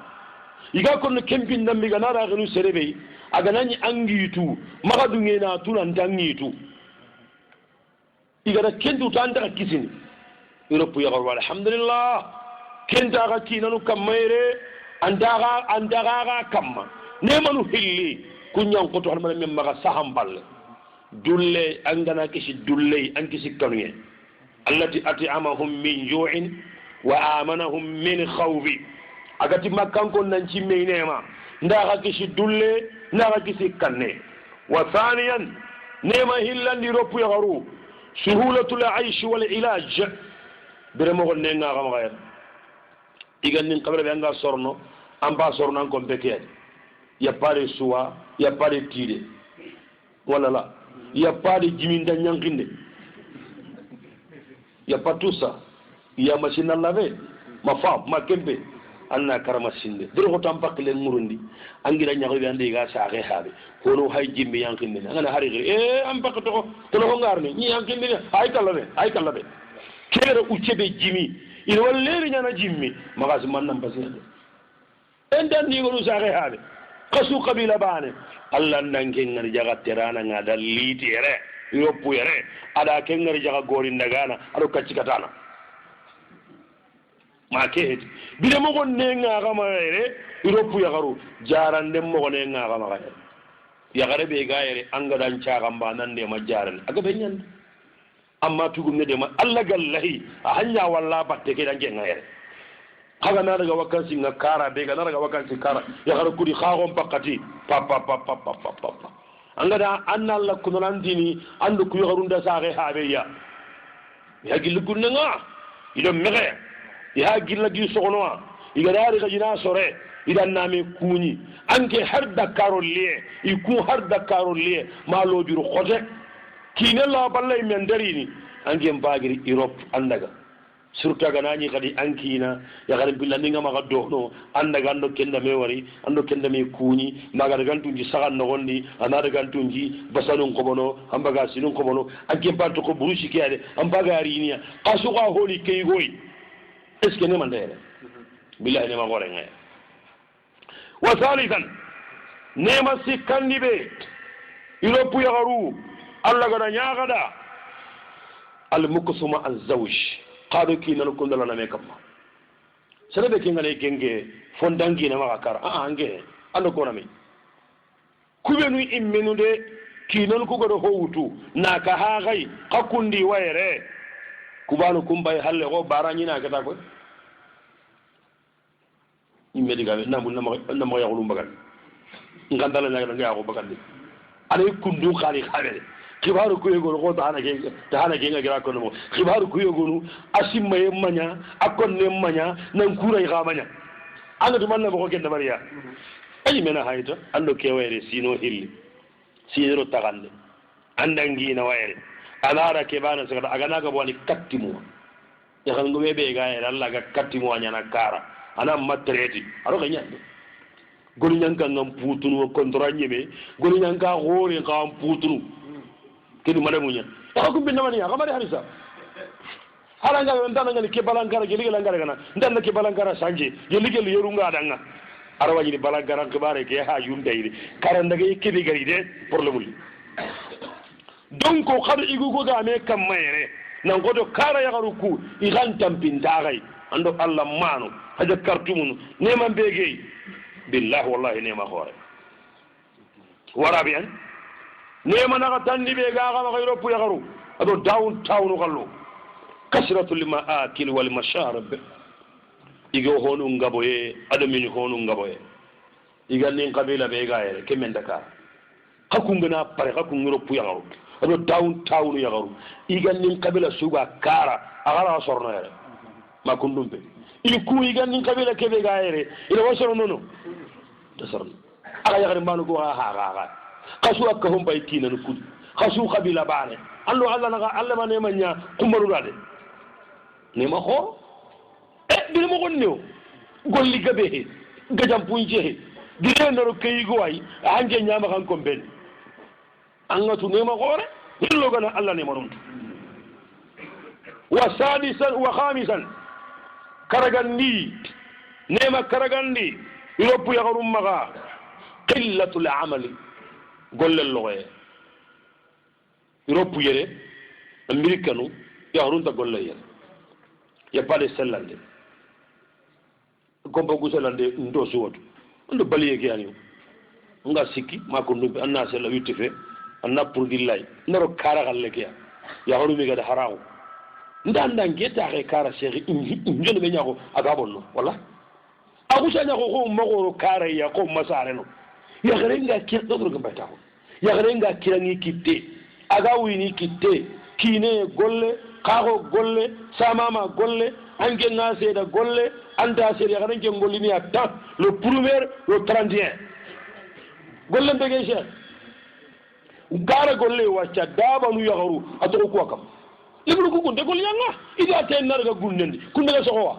iga kon kempin ndambi ga nara ganu serebe aga nani angitu maga dungena tunan tangitu igara kendu tanda kisini europe ya wala alhamdulillah kenda ga kinanu kamere andaga kamma nemanu hilli kunyan ko to halma men maga sahambal dulle angana kisi dulle an kisi kanuye allati at'amahum min ju'in wa amanahum min khawfi agati makkan kon nan ci meynema ndaga kisi dulle ndaga kisi kanne wa thaniyan nema hillan europe ya garu سهولة العيش والعلاج برمو نينغا غاير إيغان قبل بيانغا سورنو أمبا سورنو أنكم بكير يا باري سوا يا باري تيري ولا لا يا باري جمين دا نيانغيندي يا باتوسا يا ماشين الله ما فام ما كمبي anna karama sinde diro ko tampak len murundi angira nyago be ande ga saxe habe kono hay jimbi yankinde ngana hari am pak to ko ngarni ni yankinde ay kalabe kere uccebe jimi ina walleri nyana jimmi magas man nam basinde endan ni go saxe habe qasu qabila bane allah nange ngar jaga terana ngada litere yoppu yere ada ke ngar jaga gori ndagana ado kacikatana ma ke bide mo gon ne nga ga ma re europe ya garu jaran dem mo gon ne nga ga ma ga ya gare be ga yere anga dan cha ga mba nan de ma jaran aga be nyan amma tugum ne de ma alla gallahi a hanya walla batte ke dan ge nga yere kaga na daga wakansi nga kara be ga na daga wakansi kara ya garu kudi khagom pakati pa anga da anna alla kunan dini andu ku garunda saare habe ya gilu kunna nga ido mege ya gilla gi sokonoa iga dari gajina sore idan name kuni anke har dakaro liye iku har dakaro liye malo biru khote kine la ballay men darini anke mbagiri europe andaga surta ganani kadi ankina ya garin billandi ngama ga dono andaga ando kenda me wari ando kenda me kuni maga gantunji sagan no gondi anada gantunji basanun kobono ambaga sinun kobono anke panto ko burushi kiyade ambaga rinia kasuga holi kay goy est ce que ne mandere billahi ne ma gore ngay wa thalithan nema sikandi be ilopu yagaru alla gada nyaagada al muksuma al zawj qado ki nan ko ndala na me kam sere ki ngale genge fondangi na ma kar ange ando ko na me kubenu immenu de ki nan ko godo howutu naka ha gai qakundi wayre kubanu kumbay halle go barani na kata ko imme diga namul nama yaqulu mbagal ngandala na nga ko bakandi ale kundu khali khabere khibaru ku yego ko ta hana ke ngagira ko no khibaru ku yego nu asimma yemmanya akonne manya nan kurai ga manya anga to man na ko genda bariya ayi mena hayta ando kewere sino hilli sinero tagalle andangi na wayre anara ke bana sagata agana ga boni kattimu ya kan go be ga yare Allah ga kattimu nyana kara ana matreti aro ga nyande golu nyanka ngam putunu kontra nyeme golu nyanka hore ngam putunu kedu mala munya ko binna mani ga mari harisa halanga ndana ngani ke balankara geli langara kana ndana ke balankara sanje geli geli yorunga danga arwaji balankara ke bare ke ha yundayri karanda ga kebi gari de problème donc ko khadu igu ko ga me kam mayre nan godo kara ya garuku i gan tampinta gai ando Allah manu haja kartumun neman bege billahi wallahi nema hore warabian nema na tandi be ga ga ga europe ya garu ado downtown gallo kasratu lima akil wal masharib igo honu ngaboye adamini honu ngaboye iganni qabila be ga yere kemen Dakar hakungana pare hakungiro pu ya garu ado downtown ya garu iganni qabila suga kara agara sorno yere makundumbe ili ku iganni qabila kebe ga yere ila wasoro nono tasarno aga yagare manu go ha kasu akka hom bay tinan kudi kasu qabila bane allo Allah naga Allah ma nema nya kumaru dade nema ho bi mo gonno golli gabe gajam punje dire ndoro kayigo ay anje nyama kan ko ben angatu nema gore hillo gana Allah nema dum wa sadisan wa khamisan karagandi nema karagandi yopu yagarum maga qillatul amali gollel loye yopu yere amerikanu yagarunta golle yere ya pas de sellande gombo guselande ndo suwoto ndo baliye ke ani nga sikki mako ndumbe anna sella wittife anna pour dillay ndaro kara galle ke ya horu mi gada haraw ndandan geta ke kara cheikh injone be nyako aga bonno wala agusa nyako ko magoro kara ya ko masare no ya garenga ki dodro gamba taw ya garenga kirangi kitte aga wini kitte kine golle kago golle samama golle ange ngaseda golle anda seri ya garenga ngolini atta le premier le 31 golle mbege cheikh gara golle wacca daba nu yagaru atoko ko kam ibnu ko gunde golle yanga ida ten narga gunnende kunde sokowa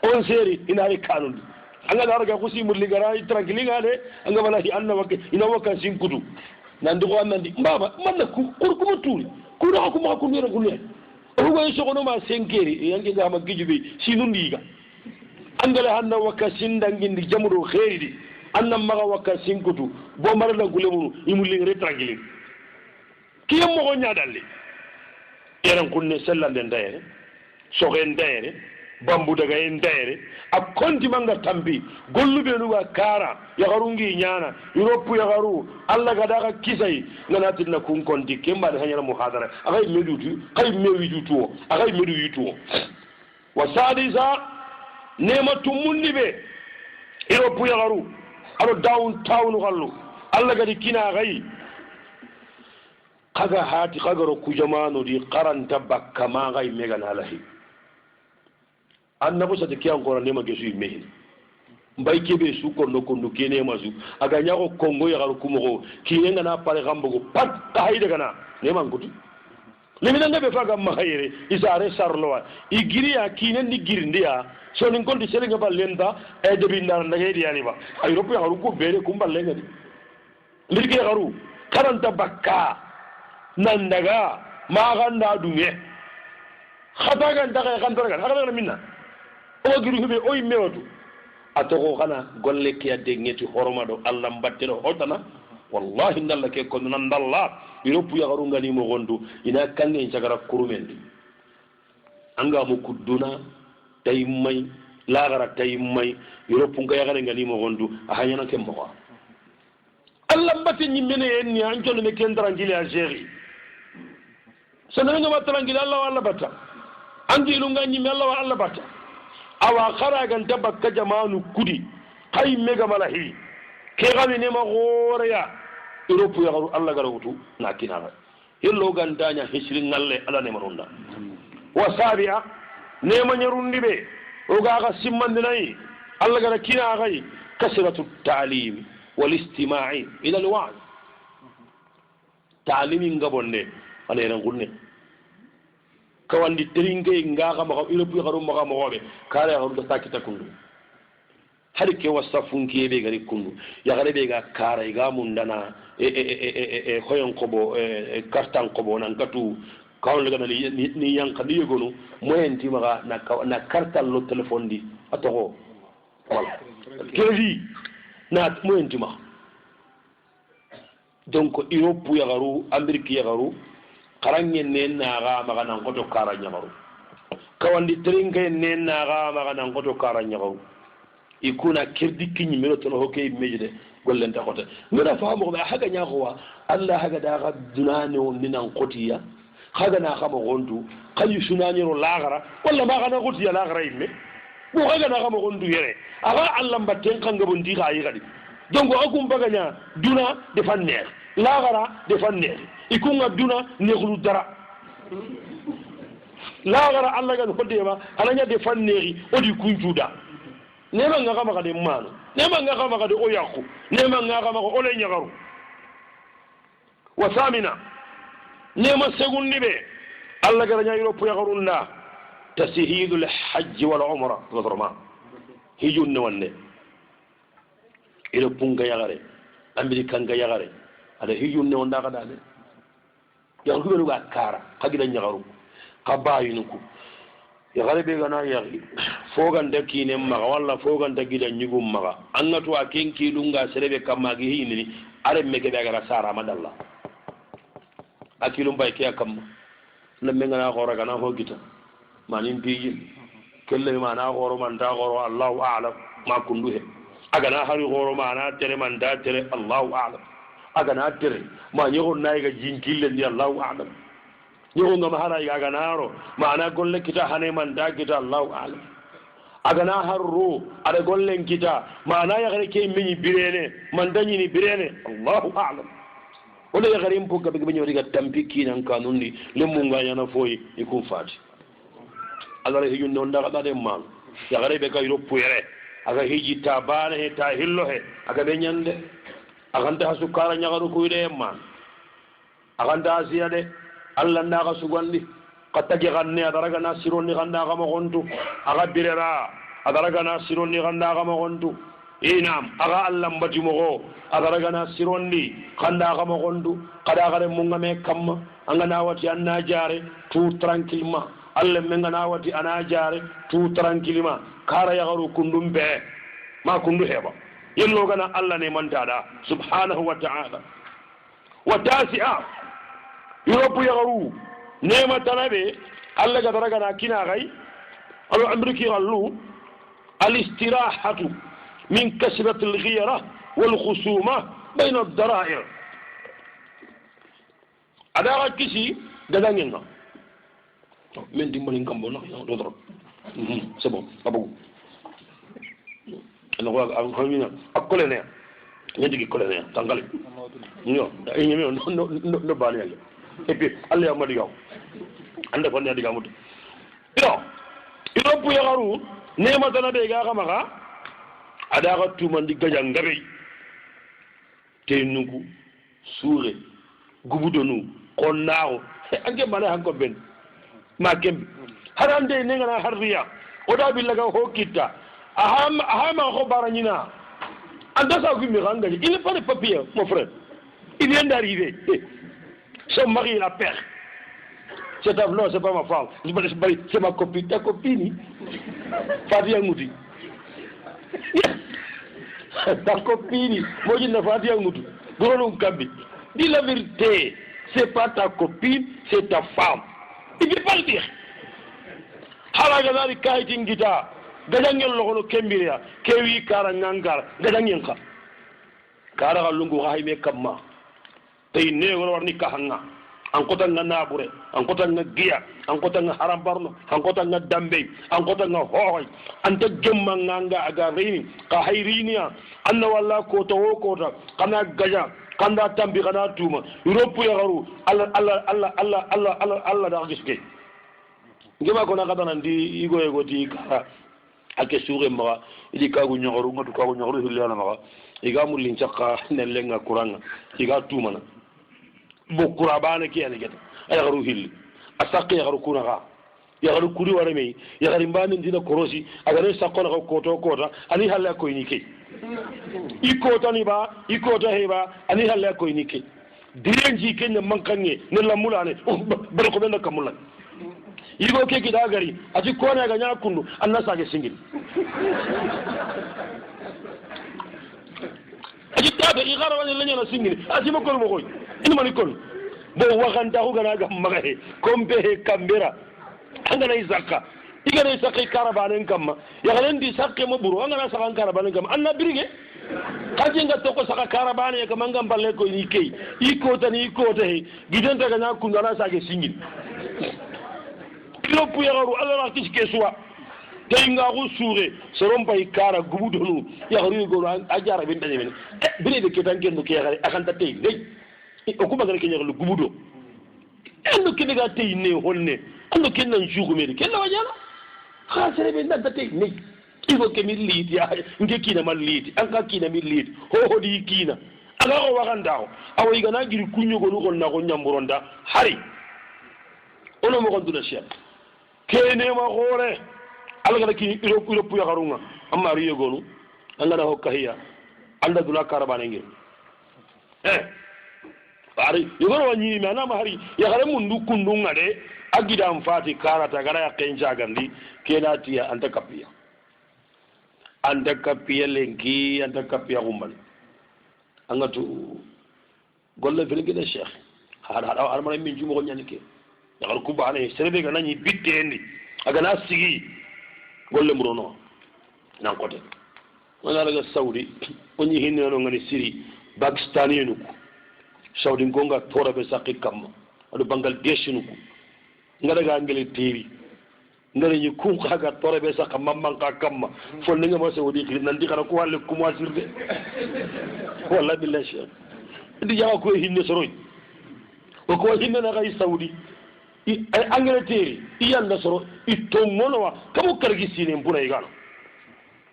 on seri inari kanundi anga darga kusi mulligara tranquille ngade anga wallahi anna wakke ina wakka sinkutu nan dugo amandi baba man ku kurkuma turi kura ko ma ko mira gulle o go sokono ma senkeri yangi ga ma gijubi sinundiga angale hanna wakka sindangindi jamudo khairidi anna maga wakka sinkutu bo marala gulle munu imulligare tranquille kiyam mo go nyaadalle yaran kunne sellande ndayere sogen ndayere bambu daga en dayre a konti manga tambi gollube nuga kara yagarungi nyana europe yagaru alla gada ga kisai nganatina kun konti kemba da hanyar muhadara agay medutu kay mewidutu agay medutu wa sadisa nematu munnibe europe yagaru aro downtown gallu alla gadi kina gay kaga hati kagaro kujamano di qaranta bakka ma gay megana lahi annabu sate kiyan kora nema gesu imehin mbay kebe su kondo kondo kene masu aga nyako kongo ya garu kumo kine ngana pare gambo pat kahide kana nema ngutu lemina ngabe faga mahayre isare sarlowa igiri ya kine ni girindia so nin kondi selinga balenda e debi ndar ndagedi yani ba ay ropu ya garu ko bere kumballe ngadi mirge garu karanta bakka nandaga maganda dunye khataga ndaga kantara kana minna o giru be o yimewotu atoko kana golle ke adde ngeti horoma do Allah mbattelo hotana wallahi ndalla ke ko nan dalla europe ya garu ngani mo gondu ina kanne jagara kurumendi anga mo kudduna taymay lagara taymay europe nga yagara ngani mo gondu ahanyana ke mo Allah mbatte nyimmene en ni anjolo me kendra ngile algérie sananga matrangile Allah wala batta angilu ngani me Allah wala batta awa kharagan tabakka jamanu kudi kay mega malahi ke gami ne ma goreya europe ya Allah gara wutu na kinara yello gandanya hisri ngalle ala ne marunda wasabi'a nema nyarundi be oga ga simmandinai alla gara kina gai kasratu ta'lim wal istima'i ila al-wa'd ta'limi ngabonde ala ran gunne kawandi teringe ngaga ma ilo bu garu ma be kare garu da sakita kundu har ke wasafun ke be gari kundu ya gare be ga kare ga mundana hoyon kobo kartan kobo nan katu kawn le ganali ni yankadi yegonu moyen ti maga na kartal lo telephone di atoko wala crédit na moyen ti ma donc Europe ya garu Amerique ya garu karange ne na ga maga nan koto karanya garu kawandi tringe ne na ga maga nan koto karanya garu ikuna kirdi kinyi mero to hoke mejde gollen ta kota ngara faamu ba haga nya ko Allah haga da ga dunane wonni nan kotiya haga na kama gondu kayu sunani ro lagara walla ma kana kotiya lagara imme bo haga na kama gondu yere aga Allah batten kan gabon di ga yi gadi donc akum baganya duna de fanner lagara de fanner ikunga duna ne khulu dara lagara Allah ga hodde ba alanya de fanneri odi kunjuda nema nga kama kade mmano nema nga kama kade oyaku nema nga kama ko ole nyagaru wasamina nema segundi be alla garanya Europe yagarunda tasihidul hajj wal umra wadrma hijun ne wanne ilo punga yagare amerika nga yagare ada hijun ne wanda kada de yang ko ga kara kagida nyagaru kabayinu yagare be gana yagi foganda kine maga walla foganda gida nyugum maga angatu akenki lunga serebe kamagi hinini are mege be gara sara madalla akilum bay ke akam na mengana gora gana hogita manin biyin kelle mana goro man da goro Allahu a'lam ma kunduhe agana hari goro mana tere man da tere Allahu a'lam agana tere ma nyogo nayga jinkille ni Allahu a'lam nyogo ngama hara ga ganaro mana golle kita hane man da kita Allahu a'lam agana harro ada gollen kita mana ya gare ke mini birene man danyi ni birene Allahu a'lam wala ya gare mpo gabe banyo riga tampiki nan kanundi lemunga yana foyi ikun fati Allah le hiyun non daga de mal ya gare be ka Europe yere aga hiji tabane he ta hillo he aga be nyande aganta sukara nyagaru ko ide man aganta asiya de Allah ndaga sugandi katagi ganne adaraga na sironni ganda ga magontu aga birera adaraga na sironni ganda ga magontu inam aga Allah mbati mogo adaraga na sironni ganda ga magontu kada gare munga me kamma anga na wati anna jare tout tranquillement Allah menga na wati ana jare tout tranquillement kara ya garu kundum be ma kundu heba yello gana Allah ne mantada subhanahu wa ta'ala wa tasi'a Europe ya garu nema talabe Allah ga daraga na kina gai alu amriki allu al-istirahatu min kasrat al-ghira wal khusuma bayna ad-dara'ir adara kisi dadangenga men dimbali ngambo na do dro c'est bon babu no wa am xamina akole ne ñi kole ne tangal ño ay ñi no bali yalla et puis Allah amadi yaw anda ko ne diga mutu ino bu yagaru nema dana be ga xamaga ada ga tuma ndi gaja ngabe te nugu sure gubudonu konnaaw ange mala hanko ben ma kembi harande ne ngana harriya oda billaga hokita ahama ko baranyina anda sa gumi rangaji il n'est pas de papier mon frère il vient d'arriver son mari la perd c'est non c'est pas ma femme c'est ma copine ta copine Fatia Ngouti ta copine moi je ne Fatia Ngouti gros kambi dis la vérité c'est pas ta copine c'est ta femme il peut pas le dire halaga dari kaitin gita gadangel logono kembiria kewi kara ngangara gadangen ka kara galungu hayme kamma tay ne wala warni kahanga an kota nga nabure an kota nga giya an kota nga harambarno an kota nga dambe an kota nga hoy an ta gemma nganga aga rini ka hayrinia anna walla ko to kana gaja kanda tambi kana tuma europe ya garu alla da giske ngema ko na kadana ndi igo ego ti kara ake sure ma idi ka gu nyoru ngatu ka gu nyoru hilana ma iga mulin chaka nelenga kuranga iga tumana bo kurabane ki ani geta ay garu hilli asaqi garu kuna ga ya garu kuri wala me ya garu mbani dina korosi aga ne sakona ko kota ani halla ko ni ke ikota ni ba ikota heba ani halla ko ni ke direnji kenya mankanye ne lamulane bar ko benda kamulan igo ke gida gari aji kona ga nya kundu annasa ge singil aji tabe igara wani lanya na singil aji mo ko mo koy ina mani kon bo waxanta ko gana ga magahe kombe he kambera angana izaka igana izaka karabanen kamma ya galen di sakke mo buru angana saka karabanen kamma anna birige kaje nga to ko saka karabane ka mangam balle ko ni kay ikota ni ikota he gidanta ga nya kundu ana sage singil lopu yagaru ala kis keswa tayinga ko soure sorom bay kara gubudonu yagaru go ajara bin tane men bire de ketan ken do ke yagare akanta tay dey o ko bagare ke yagaru gubudo ando ke daga tay ne honne ando ken nan jugo mede ken la wajana kha sere be ndata tay ne igo ke mi liti ya nge kina mal liti an ka kina mi liti ho di kina aga ko waganda awo igana giri kunyo go ko na ko nyamburonda hari ono mo ko duna cheikh kene ma gore alga ki europe ya garunga amma riyo gonu angana hokka hiya anda dula karabane ngir ari yogoro wani me na mahari ya gare mundu kundunga de agida amfati karata gara ya kenja gandi kenati ya anta kapiya lenki anta kapiya gumbal angatu golle filgi da cheikh har mara min jumo nyani ke yagal kubane serebe ga nani bittendi aga na sigi golle murono nan kote wala daga saudi oni hinno no ngani siri pakistani nuku saudi gonga tora be sakki kam adu bangladesh nuku ngada ga ngeli tiri ngari ni kum kaga tora be sakka mamman ka kam fo ninga ma saudi kiri nan di kana ko wal ko mo sirde wala billahi ndi jawa ko hinno soroy ko hinno na ga saudi Angleterre iyanda soro itto monowa kamo kargi sine mbura igano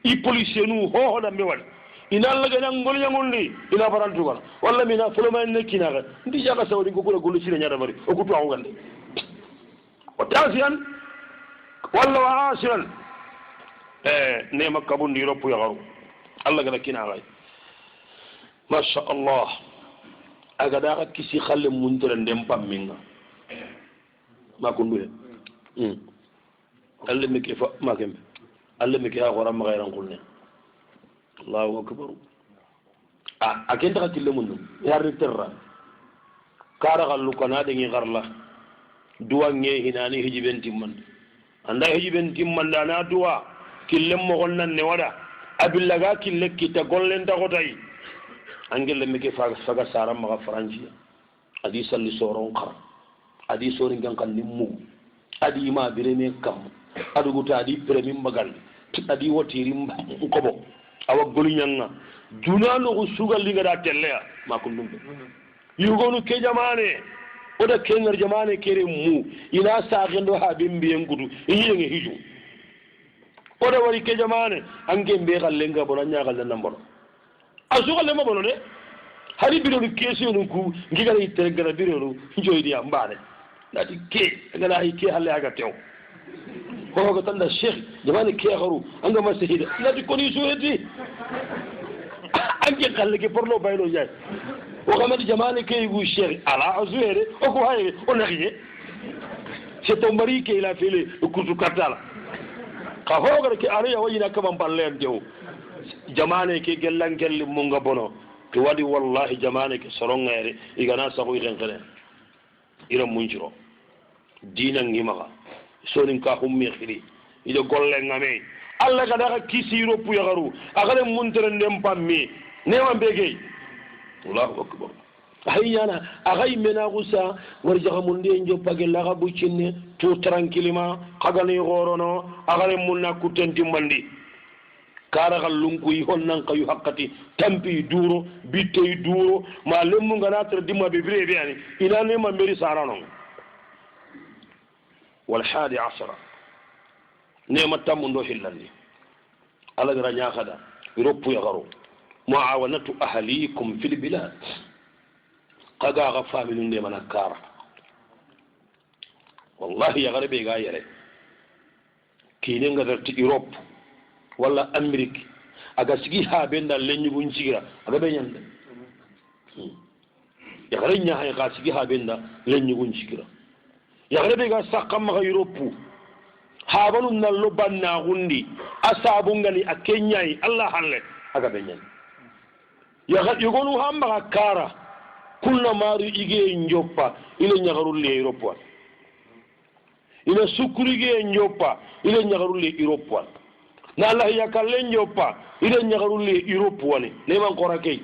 I policier nu ho da mewal ina laga nan gol yangondi ina barantu gala walla mina fuloma ne kinaga ndi jaga sawdi ko kula golu sine nyada bari o ko to awgande o tasian walla wa asiran ne makabundi ropu ya garu alla gada kinaga masha Allah aga da kisi khalle muntere ndem pamminga ma kundu he alle me ke fa ma kembe alle me ke ha gora ma gairan kulne Allahu akbar akenda ka tille mundu ya riterra kara gallu kana de ngi garla duwa nge hinani hijiben timman anda hijiben timman dana duwa kille mo gonnan ne wada abillaga kille kita gollen ta gotay angelle me ke faga saram ma franci adi salli soron khara adi sorin gankan nimmu adi ma bireme kam adu guta adi premium bagal adi wotiri kobo awa golunyanga dunano usugal linga da tellea ma kullum yugonu ke jamane oda kengar jamane kere mu ina sagendo ha bimbiyen gudu yenge hiju oda wari ke jamane ange mbe gallenga bonanya gallen mbolo asugal le mabono de hari birodu kesiyonu ku ngigara itere gara birodu njoydi ambare nati ke ngala hay ke halle aga tew ko ko tanda sheikh jamani ke garu anga masahida nati koni suweti ange kalle ke porlo baylo jay o xamadi jamani ke yu sheikh ala azuere o ko hay o naxiye c'est ton mari qui il a fait le kutu katala ka hogar ke ariya wayina kama ballen dew jamane ke gellan gelli munga bono to wadi wallahi jamane ke sorongere igana sago irenkene ira munjiro dina ngima sonin ka hummi khiri ida golle ngame alla ga daga kisiro pu yagaru agale muntere ndem pammi newa mbege Allahu akbar hayana agay mena gusa warjaga munde njo pagella ga bucinne to tranquillement kagani gorono agale munna kutenti mandi kara gallunku yi honnan kayu hakkati tampi duro bitte duro ma lemmu ngana tra dimma be bire be ani ina ne ma meri sarano wal hadi asara ne ma tammu ndo hillandi ala gara nya khada europe ya garo muawanatu ahlikum fil bilad qaga ga familu nde mana kara wallahi ya garbe ga yare kine nga darti europe wala amerique aga sigi ha benda lenyu gun cigira aga be nyande ya gare nya ha ga sigi ha benda lenyu gun cigira ya gare be ga sakam ga europe ha banu nallo banna gundi asabu ngali akenyai allah halle aga be nyande ya ga yugonu hamba ga kara kullu mari ige njoppa ile nyagaru le europe ina sukurige njoppa ile nyagaru le europe na Allah ya kalle njoppa ile nyagaru le europe wani ne man korake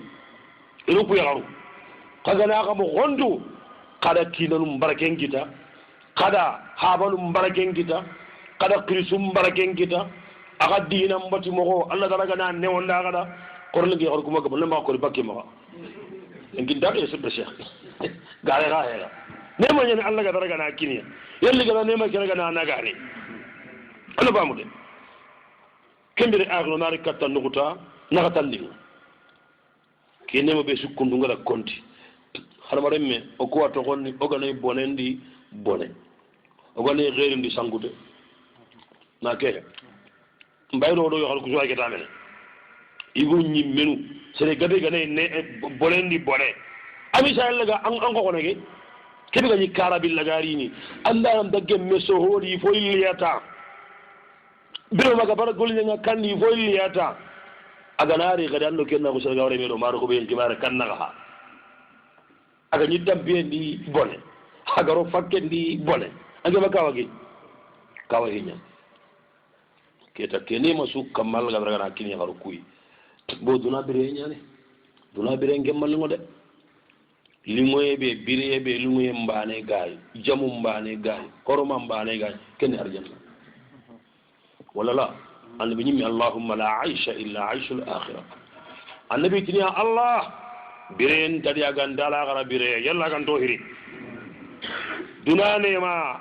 europe ya garu kaga na ga mo gondu kada kinanu mbaraken kita kada habalu mbaraken kita kada krisum mbaraken kita aga dina mbati mo Allah daraga na ne wonda kada korle gi or kuma gabon ma ko bakke ma ngi dar e sebe cheikh gare ga hera ne ma nyane Allah ga daraga na kiniya yalli ga ne ma kira ga na nagare Allah ba mu de kembere aglo nari katta nuguta nakatandinga kene mo be sukkundu ngala konti harmaremme o ko wato gonni o ganay bonendi bone o ganay gherindi sangude na ke mbayro do yo hal ko joy ke tamene igu nyimmenu sere gabe ganay ne bonendi bone ami sa laga an ko konege kebe gani karabil lagari ni anda am dagge meso hodi fo liyata biro maga bara golni nga kandi fo liyata aga nari gadi ando kenna ko sere gawre medo maro ko be en kimara kanna ha aga nyiddam be ndi bone aga ro fakke ndi bone aga ba kawagi nya keta kene masu kamal ga braga na kini garu kuyi bo duna bire nyane duna bire ngemal ngode limoye be bire be limoye mbane gaay jamu mbane gaay koroma mbane gaay ken arjanna wala la annabi nyimi allahumma la aisha illa aishul akhirah annabi tinya allah bire en tadi agandala gara bire yalla kan to hiri dunane ma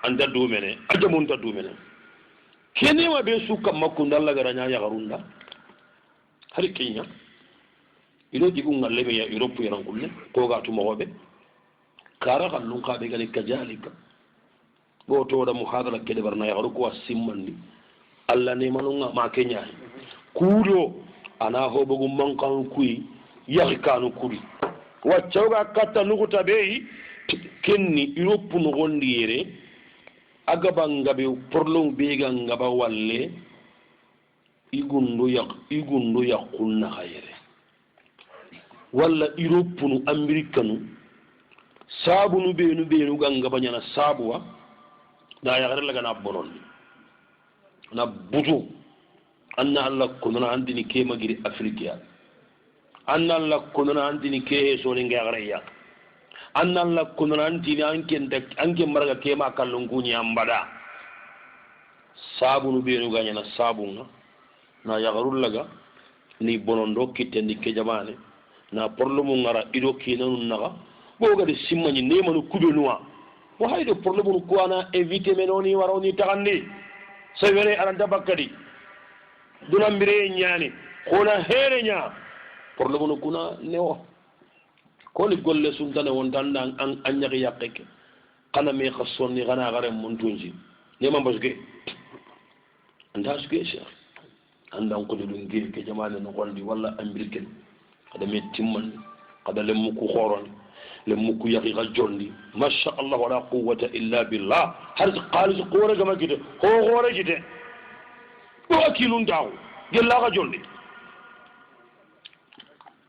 anda dumene ajamun ta dumene kene ma be suka makunda Allah gara nya ya garunda hari kenya ilo jigu ngalle be ya europe yaran kulle ko ga tu mogobe kara kallun ka be gani kajalika bo to da muhadara kede barna ya garu ko simmandi Allah ne manunga ma kenya kudo ana hobogu mankan kuyi yakanu kuri waccawga katta nuguta beyi kenni europe no gondi yere agaba ngabe porlong bega ngaba walle igundu yakunna khayre walla europe no americanu sabunu benu ganga banyana sabuwa da ya gare laga na bonon na butu anna Allah kunna andini ke magiri afrika anna Allah kunna andini ke so ni ngagreya anna Allah kunna andini anke marga ke ma kallon kunya ambada sabunu benu ganya na sabunga na ya garul laga ni bonondo kitendi ke jamane na porlumu ngara ido kinanu naga bo ga de simmani nemanu kubenuwa wa haydo porlumu ko ana éviter menoni waroni tagandi severe aranda bakadi dunambire nyani kona here nya porlumu kuna newo ko ni golle suntane won tanda an anyaki yakeke kana me khassoni gana gare muntunji ne man basge anda suke cheikh andan ko dum ngir ke jamane no gondi walla americain kada me timman kada lemu ku khoron lemu ku yaki ga jondi masha Allah wala quwwata illa billah har qalis qore gama gide ko gore gide ko akilun daw gella ga jondi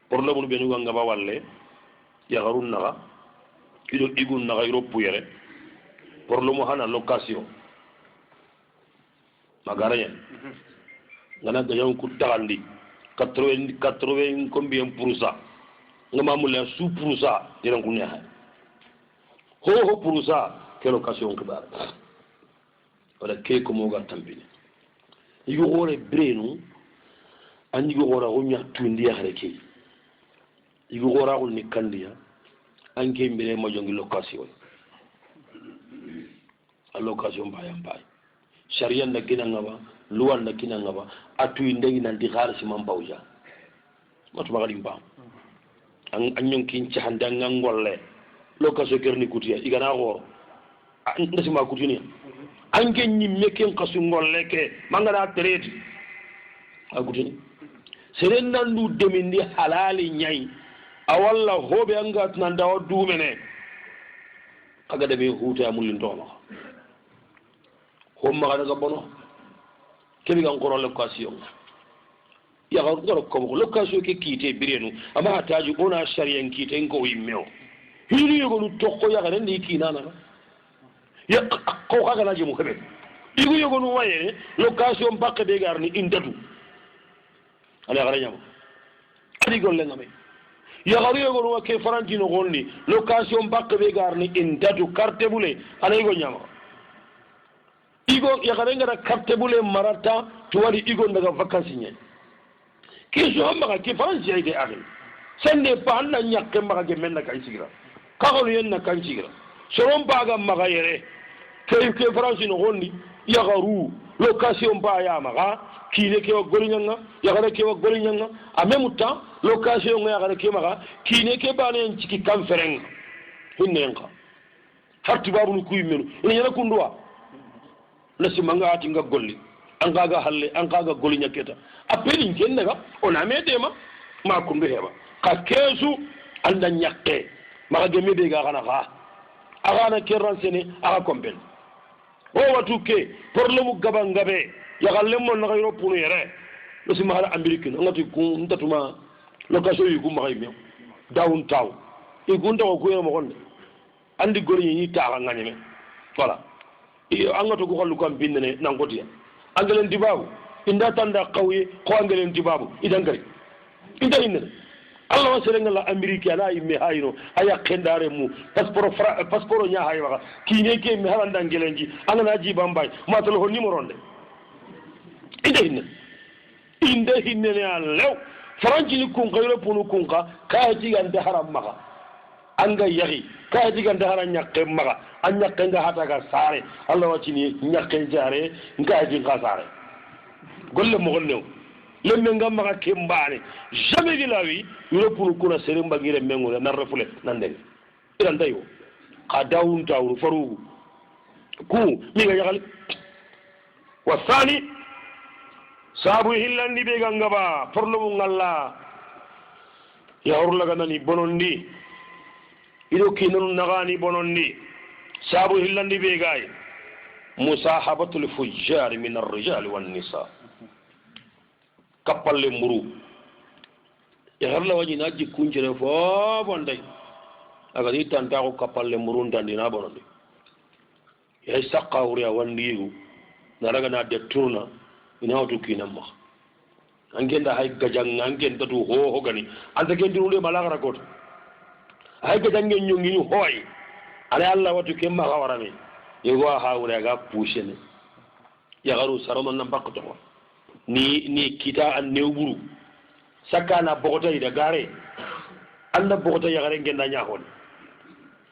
problème be nu nga ba walle ya garun naga kido igun naga europe yere problème hana location magarayen ngana ga yon ku tagandi 80 combien pour ça ngama mulla sous pour ça diran ku neha ho pour ça que location ko bar wala ke ko mo ga tambini yu gore brenu anji go gora go nya tundi ya hareke igo gora go ni kandiya anke mbere mo jongi location allocation bayam bay sharia nda kina ngaba luwa nda kina ngaba atu indegi nan di kharsi man bawja matu magadi mba an anyon kin ci handa ngolle location kerni kutiya igana goro ndasi ma kutini anke nyimme ken kasu ngolle ke mangana trade agutini seren nandu demindi halali nyai awalla hobe anga nan dawa dumene kaga de be huta mulin doma homma kada ga bono kebi gan korole location ya ga ngoro ko location ke kite birenu ama hataji ona shariyan kite ngo yimmeo hiri yugo lu tokko ya ga ndi kinana ya ko kaga na jimu kebe igu yugo nu waye location bakke be garni indatu ala gara nyama adi golle ngame yagaru yogonu wa ke farantino gonni location bakke be garni indatu carte bule ala igo nyama igo yagare ngara carte bule marata to wadi igo daga vacances nyen kiso hamba ke faransi ay de akhil senne pa na nyakke maga ge menna kan sigira ka ko yenna kan sigira soron baga maga yere ke faransi no gonni yagaru location ba ya maga kine ke wa golinyanga yagare ke wa golinyanga a même temps location nga yagare ke maga kine ke bane en ciki kamfereng hinnenga harti babu nu kuy menu ina yana kundwa lasi manga ati nga golli an kaga halle an kaga golinya keta apeli kendaga ona medema ma kundu heba ka kesu anda nyakke maga gemme be ga kana ha agana kerransene aga kompel o watu ke problème gabangabe yagallem mon na Europe no yere lo si mahara américain ngati ku ntatuma location yi ku maxay mi downtown e gunda ko ko mo gonde andi gori ni ta ngani me voilà e angato ko xollu ko am bindene nangotiya angelen dibabu inda tanda qawye ko angelen dibabu idan gari inda inna Allah wa serenga la américain la imme hayno aya kendare mu passeport nya haywa kine ke mi halanda ngelenji angana ji bambay matalo ho numéro de inde hinne ne allew faranci ni kun kayro punu kunka kaya tigande haram maka anga yahi kaya tigande haram nyakke maka an nyakke nga hata ga sare Allah wacini nyakke jare nga ji nga sare golle mo gonnew lemme nga maka kembane jamais de la vie yoro punu kuna sere mbagire mengure na refule nande iran dayo ka dawun tawru faru ku mi ga yagal wasani sabu hillandi be gangaba porlomu ngalla ya urlaga nani bonondi ido kinanu nagani bonondi sabu hillandi be gay musahabatul fujjar min ar-rijal wan nisa kapalle muru ya harla waji naji kunjere fo bonday aga ni tanta ko kapalle muru ndandi na bonondi ya saqawri wandigu naraga na de tourna ina watu kinamma angenda hay gajang angenda tu ho gani anta kendi runde malagara got hay gajang nyongi hoy ala Allah watu kemma hawarame yego hawre ga pushene ya garu saroman nan bakto ni kita an newburu sakana bogota ida gare anda bogota ya gare ngenda nyahon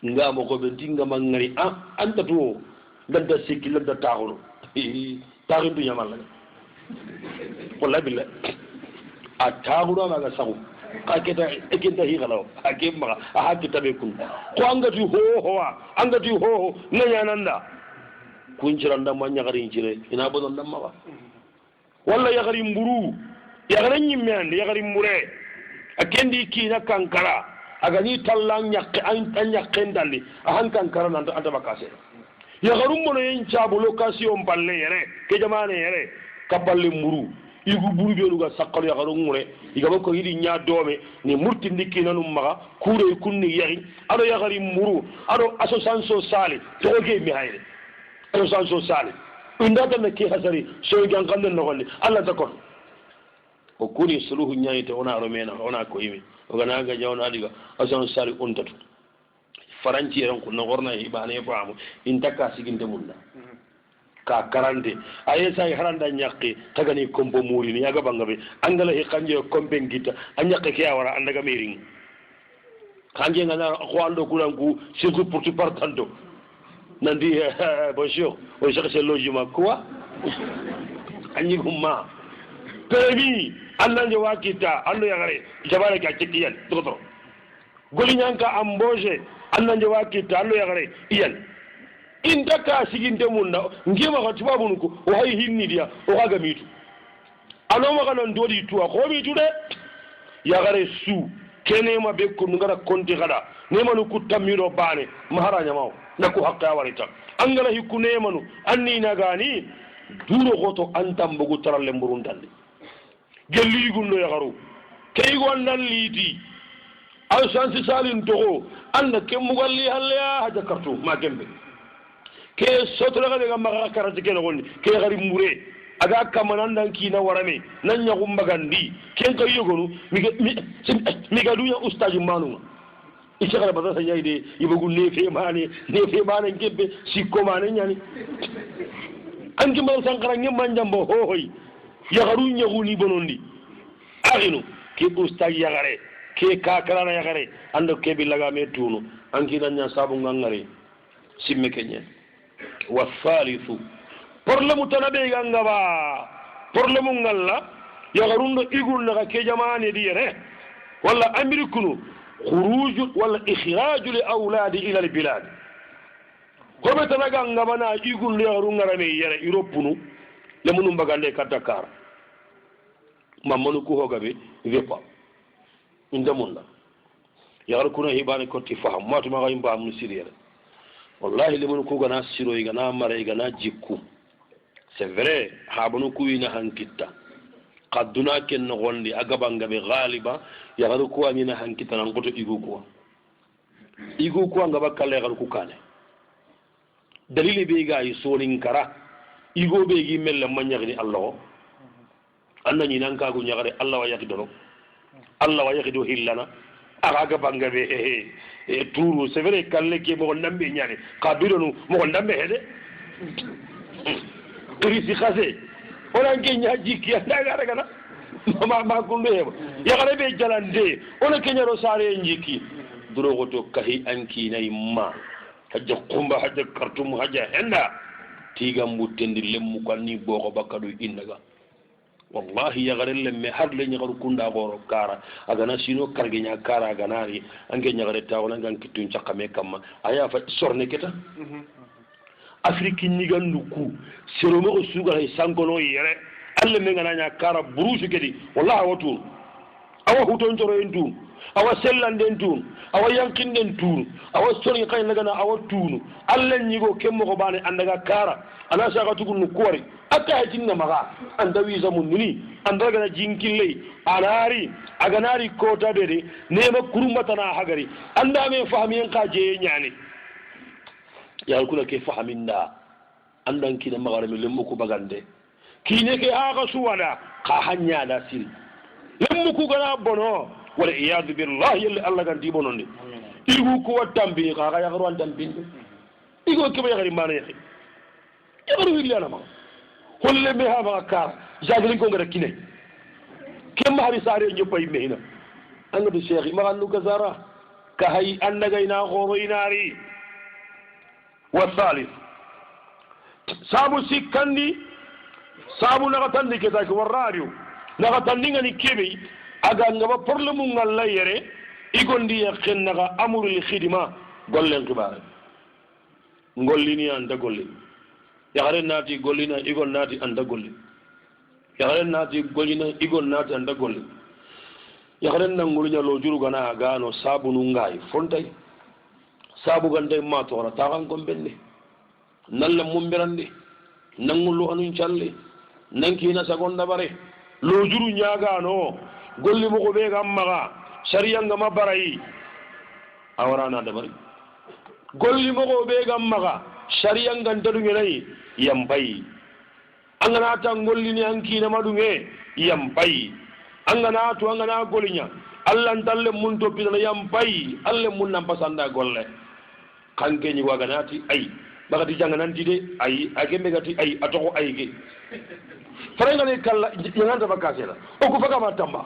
ngamo ko be dinga mangari anta tu dadda sikil da taxulu taxin du yamal wallahi billah a taxulu ma ga sagu ka keta ekenta hi galaw a gemma a hakita be kun ko angati angati ho nganya nanda kunjiranda ma nyagari jire ina bodon dam ma walla yagari mburu yagari nyimme ande yagari mbure akendi kina kankara aga ni tallan nyakke an nyakke ndalli a han kankara nan anta bakase yagarum mono yen chabu location balle yere ke jamane yere kaballe mburu igu buru be luga sakkal yagarum mure igaba ko yidi nya dome ni murti ndikki nanum maga kure kunni yari ado yagari mburu ado association sali to ke mi hayre association sali indata na ke hasari so gan kanden no golle Allah takon o kuni suluhu nyaite ona romena ona ko yimi o gana ga jawna diga association sali untatu faranci ran ko nagorna ibane faamu intaka siginde munna ka karande aye say haranda nyaqi tagani kombo murini yaga bangabe angala he kanje kombe ngita anyaqe ke awara andaga mering kanje ngana ko ando kulangu surtout pour tu partando nandi bonjour on cherche logement quoi anyi gumma pebi annanje wakita ando yagare jabare ka cikiyan toto golinyanka amboje annanje wakita ando yagare iyan indaka siginde munna ngima ka tibabunu ko o hay hinni dia o kaga mitu anoma kana ndodi tuwa ko mitu de yagare su kene ma be ko ngara konti kada ne manu kutamiro bane maharanya maw nako hakka warita angala hikune manu anni nagani duro goto antam bugu taralle mburundande gelli gundo yagaru kay gondal liti aw sansi salin togo anda kemugalli halla haja kartu ma gembe ke sotola ga maga karati ke no ke gari mure aga kamanandan kina warame nan nya gumbagandi ken kay yogonu mi ga dunya ustaju manu ishagala bada sa yaide ibugu nefe mane ngebe sikko mane nyani anki mal sankara ngem jambo hoy yagaru nyaguni bonondi aginu ke ustaj yagare ke kakarana yagare ando ke billaga me tunu anki nanya sabu ngangare simme kenye wa thalithu problemu tanabe gangaba problemu ngalla yagarundo igul naga ke jamane diere wala amirikunu khuruj wala ikhraj li awladi ila al bilad ko be tanaga ngabana igul yagaru ngarame yere europunu lemunu mbagande ka Dakar mamanu ko hogabe vepa indamunda yagaru kuna hibane ko ti faham matuma ga imba mun siriyere wallahi lemunu ko gana siro igana mare igana jikku c'est vrai habanu ku ina hankitta qadduna ken no gondi agabanga be ghaliba yagaru ko amina hankitta nan goto igu ko ngaba kale yagaru ku kane dalili be ga yi sonin kara igo be gi mel manyagni Allah annani nan ka gu nyagare Allah wa yakido Allah wa yakido hillana aga banga be turu c'est vrai kalle ke mo ndambe nyane kabironu mo ndambe hede risi khase ona ngenya jiki ndaga daga na ma kunde heba yagare be jalande ona kenyaro sare njiki duro goto kahi anki nay ma hajja kumba hajja kartum hajja enda tigam butendi lemmu kanni boko bakadu indaga wallahi yagare lemme har le nyagaru kunda goro kara agana sino kargenya kara ganari ange nyagare tawona ngan kitun chakame kamma aya fa sorne keta afriki niganduku seromo o suga hay sankono yere alle me ngana nya kara burusu kedi wallahi watu awa huton toro entu awa sellanden tun awa yankinden tun awa sori kay lagana awa tunu alle nyigo kemmo ko bane andaga kara ana saka tukunu kuwari akka jinna maga anda wi zamun ni andaga na jinkille anari aganari kota dede nema kurumata na hagari anda me fahmiyen ka je nyani ya kula ke fahaminda andan kina magarami lemmu ko bagande kine ke aga suwada ka hanya da siri lemmu ku gana bono wala iyad billahi illa Allah gan di bononde igu ko watambi ka ga yagaro tambi igu ke ba yagari mana yaki yagaro wilana ma holle me ha ba ka jagli ko ngara kine kem hari sare nyoppay mehina anga do cheikh ma annu gazara ka hay annaga ina goro inari والثالث سابو سيكاندي سابو نغتاندي كتاك والراديو نغتاندي غني كيبي اغا نغا بورلمو نغالا يري ايغوندي يخن نغا امور الخدمه غولن كبار غوليني اندا غولي يغارن ناتي غولينا ايغون ناتي اندا غولي يغارن ناتي غولينا ايغون ناتي اندا غولي يغارن نغولي لو جورو غنا غانو سابو نغاي فونتاي sabu gande ma tora tagan gombende nalle mumbirande nangulu anun challe nanki na sagonda bare lo juru nyaga no golli mo ko be gamma sharia ngama barai awarana da bari golli mo ko be gamma sharia nganta du ngai yambai angana ta golli ni anki na madunge yambai angana to angana golinya Allah talle mun to pidana yambai alle mun nan pasanda golle kanke ni waganati ay bagati jangananti de ay agembe gati ay atoko ay ge faranga ne kala nyanganta bakasela o ko faga matamba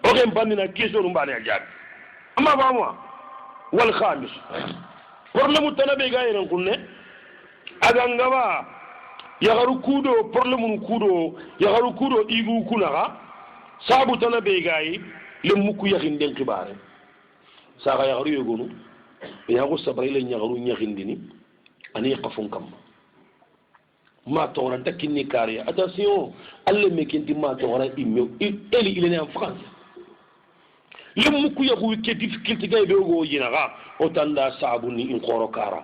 o gen bandina kiso mbane ajab amma ba mo wal khamis problème tanabe ga yeren kunne aga ngaba yagaru kudo problème kudo yagaru kudo igu kunaga sabu tanabe ga yi le muku yakhinde khibare saka yagaru yegonu ya ko sabray le nyagaru nyakhindini ani qafun kam ma tora takini kariya attention alle mekinti ma tora imme eli ilene en France le muku yagu ke difficulté gay be go yinaga o tanda sabuni in qoro kara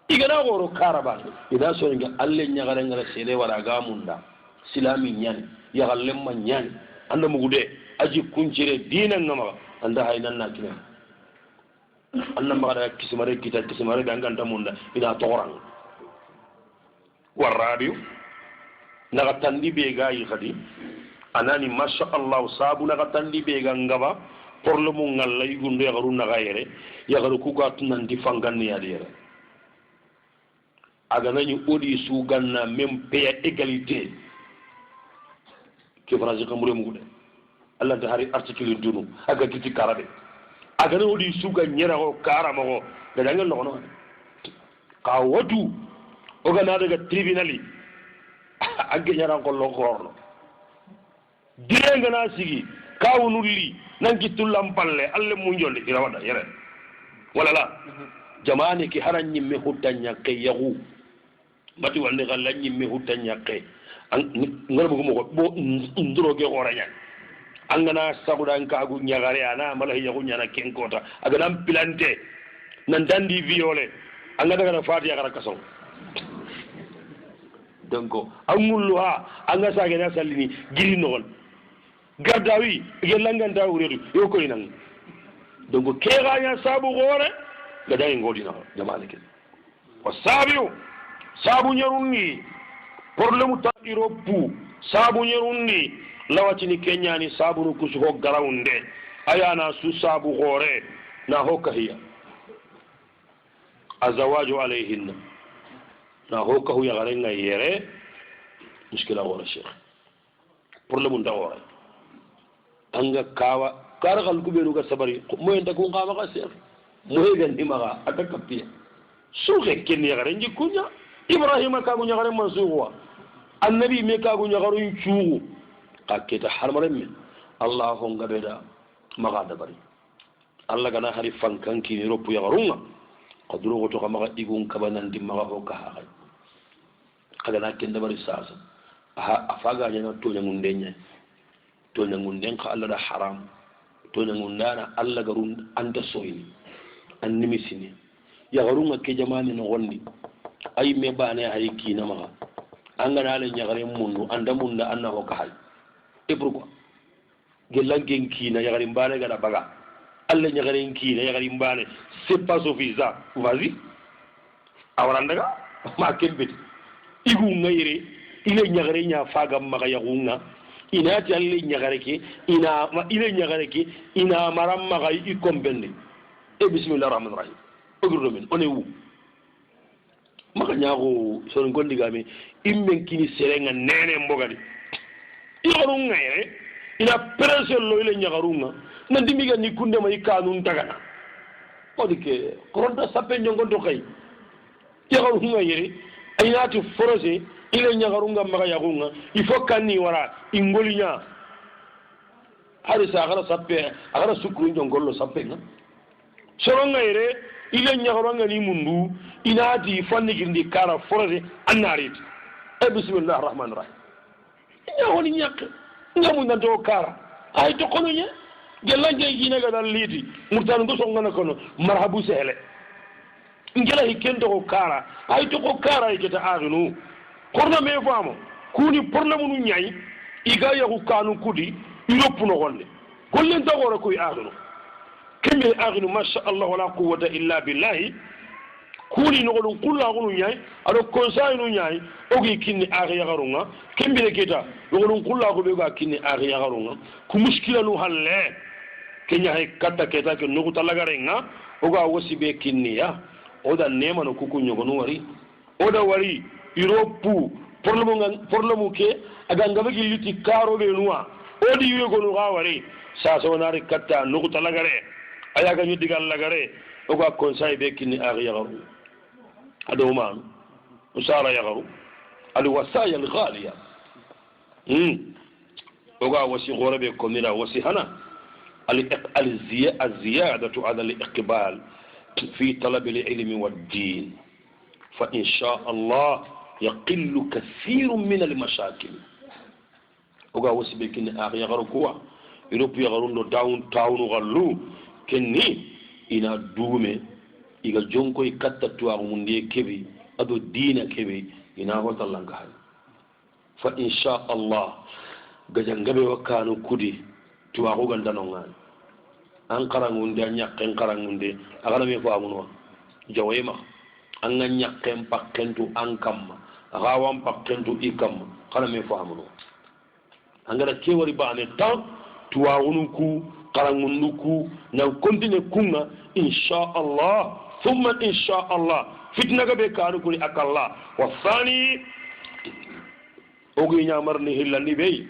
igana qoro kara ba ida so nga alle nyagara ngara sele wara ga munda silami nyani ya gallem ma nyani anda mugude aji kunjire dinan ngama anda haynan na kina anna magara kisimare kita kisimare danganta munda ida toran warabiu naga tandi be ga yi khadi anani masha Allah sabu naga tandi be ga ngaba problème ngalla yugunde yagaru naga yere yagaru ku ga tunan di fangan ya yere aga nañu odi su ganna même paix égalité ke phrase ko mure mugude Allah ta hari article dunu aga kiti karabe aga na odi su ga nyera ko karama ko da dangal no ka wadu o ga na daga tribunali agge nyara ko lo korno dire nga na sigi kawunulli nanki tullam palle alle mu njolde ira wada yere wala la jamani ki haran nyimme hutanya ke yahu bati wande galla nyimme hutanya ke ngara bugo mo bo nduro ge oranya angana sabudan kagu nyagare ana mala yahu nyana ken kota aga nam pilante nan dandi violé anga daga na fatiya gara kaso donc amulluha anga sage na sallini giri nol gardawi gelanganta wuredu yoko inan donc kega nya sabu gore gada ngodina jamalike wasabiu sabu nyarunni problème ta iropu sabu nyarunni lawatini kenyani sabu no kusuho garaunde ayana su sabu gore na hokahiya azawaju alayhinna na hokahu ya garenga yere muskila wala sheikh problème nda wora anga kawa karagal kubenu ga sabari moy nda ko ngama ga sheikh moy gan dimaga ataka piya suxe ken ya garen jikunya ibrahima ka gunya garen mansuwa annabi me ka gunya garun chugu kaketa harmare min allah ngabeda maga dabari allah gana hari fankanki ni ropu ya garunga qadru goto kama digun kabanan dimaga ho ka ha kaga na ken dabari sasa afaga nyana to nyangundenya to nyangunden ka allah da haram to nyangundana allah garun anda soyini annimi sini ya garunga ke jamani no wonni ay me bane hay kina maga angana le nyagare mundu anda munda anna ho ka hay e pourquoi gelangen kina yagare mbane gada baga alla nyagare kina yagare mbane c'est pas suffisant vas-y awarandaga ma kembeti igu ngayre ile nyagare nya faga maga yagunga inati alle nyagare ki ina ma ile nyagare ki ina maram maga ikombende e bismillahir rahmanir rahim ogurdo men onewu maka nyago son gondigami immen kini serenga nene mbogadi iyorunga yere ina pressure lo ile nyagarunga nandimiga ni kunde ma ikanun tagana odike koronta sappe nyongondo kay yagarunga yere aynati forose ile nyagarunga maga yagunga ifo kanni wara ingolinya harisa agara sappe agara sukru nyongollo sappe nga soronga yere ile nyagarunga ni mundu inati fanni gindi kara forose annarit e bismillahir rahmanir rahim nyawoni nyak ngamu nanto kara ay to kono nya gelanje gina ga dal liti murtan do songana kono marhabu sele ngela hikendo ko kara ay to ko kara iketa agnu korna me famo kuni problème nu nyai iga yahu kanu kudi yop no golle gollen to gora koy agnu kembe agnu masha Allah wala quwwata illa billahi kuli no golun kullu nyai ado conseil nu nyai ogi kinni agya garunga kembire kita golun kullu ko be ga kinni agya garunga ku muskila nu halle kenya hay kata keta ke no talagarenga oga wosibe kinni ya oda nema no kuku nyogonu wari oda wari Europe problème ke aga ngabe giliti karo be nuwa odi yegonu ga wari sa so nari katta nuku talagare aya ga nyudigal lagare o ga conseil be kini ari yagaru ado man usara yagaru al wasaya al ghaliya o ga wasi gorabe komira wasi hana الزيادة على الإقبال في طلب العلم والدين فإن شاء الله يقل كثير من المشاكل oga wasibe kini akhi yagaru kuwa Europe yagaru no downtown gallu kenni ina dume iga jonko ikatta tuwa munde kebi ado dina kebi ina hota langa fa insha Allah gajangabe wakanu kudi tuwa ko gandano ngal an qarangunde nyakken qarangunde agana me fo amunwa jawema an nyakken pakkentu an kamma agawan pakkentu ikam kana me fo amunwa angara kewari bane tan tuwa unuku qarangunduku na continue kunga insha Allah thumma insha Allah fitna gabe kanu kuri akalla wasani ogi nyamarni hillandi bey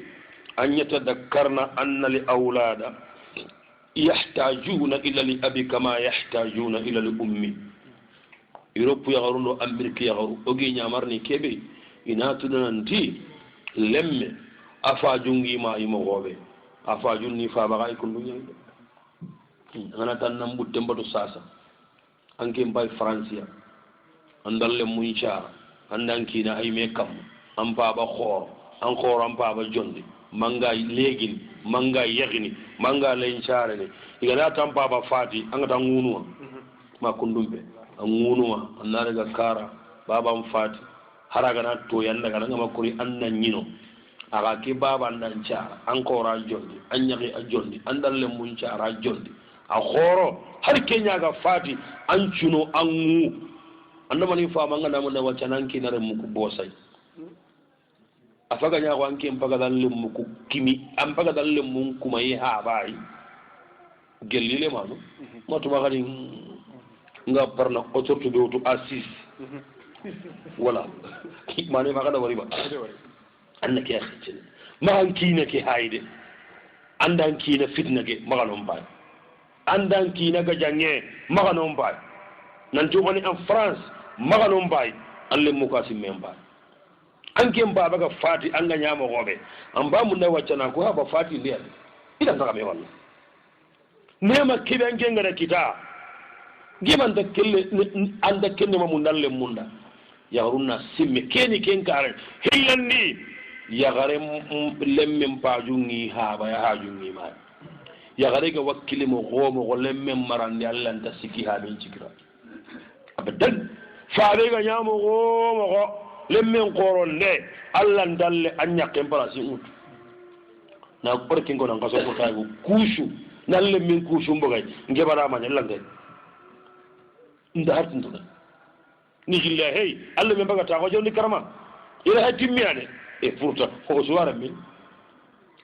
an yatadakkarna anna li awlada يحتاجون إلى الأب كما يحتاجون إلى الأم يوروب يغرون أمريكا يغرون أجي نعمرني كبي إناتنا نتي لم أفاجوني ما يمغوبي أفاجوني فابغاي كل يوم أنا تنام بتمبر ساسا أنكم باي فرنسا أندل منشار أندانكينا أي مكام أم بابا خور أنخور أم بابا جندي manga legin manga yagini manga lenchare ne igana tan baba fati anga tan ngunuwa ma kundumbe ngunuwa annare ga kara baba fati haraga na to yanda ga ngama kuri annan nyino aga ke baba nan chara ankora jondi anyagi a jondi andalle mun chara jondi a khoro har kenya ga fati an cuno angu andama ni fa manga na mun da wacanan kinare muku bosai afaga nya wanke mpaga dalle muku kimi ampaga dalle mun kuma yi ha bai gelile manu matu magari nga parna otortu do to assis wala mane maga da wari ba annake ya khicin ma hankina ke haide andan kina fitna ke maganon ba andan kina ga jange maganon ba nan to woni en France maganon ba alle mukasim memba anken baba ga fati an ganya ma gobe an ba mun na wacce na ko ba fati ne idan saka mai wannan nema kidan genga da kita giman da kille an da kenne mun dalle munda ya runna simme keni ken kare hillanni ya gare lemmen pajungi ha ba ya hajungi ma ya gare ga wakkili mo gomo go lemmen marande Allah ta siki ha min cikira abadan fa be ga nyamo gomo go lemmen koronde Allah dalle anya kempara si ut na barkin gonan kaso ko tagu kushu na lemmen kushu mbogay ngebara ma nyalla ngel nda hartin to ni jilla hey Allah men baga ta ko jondi karama ila hatimmiane e pourta ko suwara min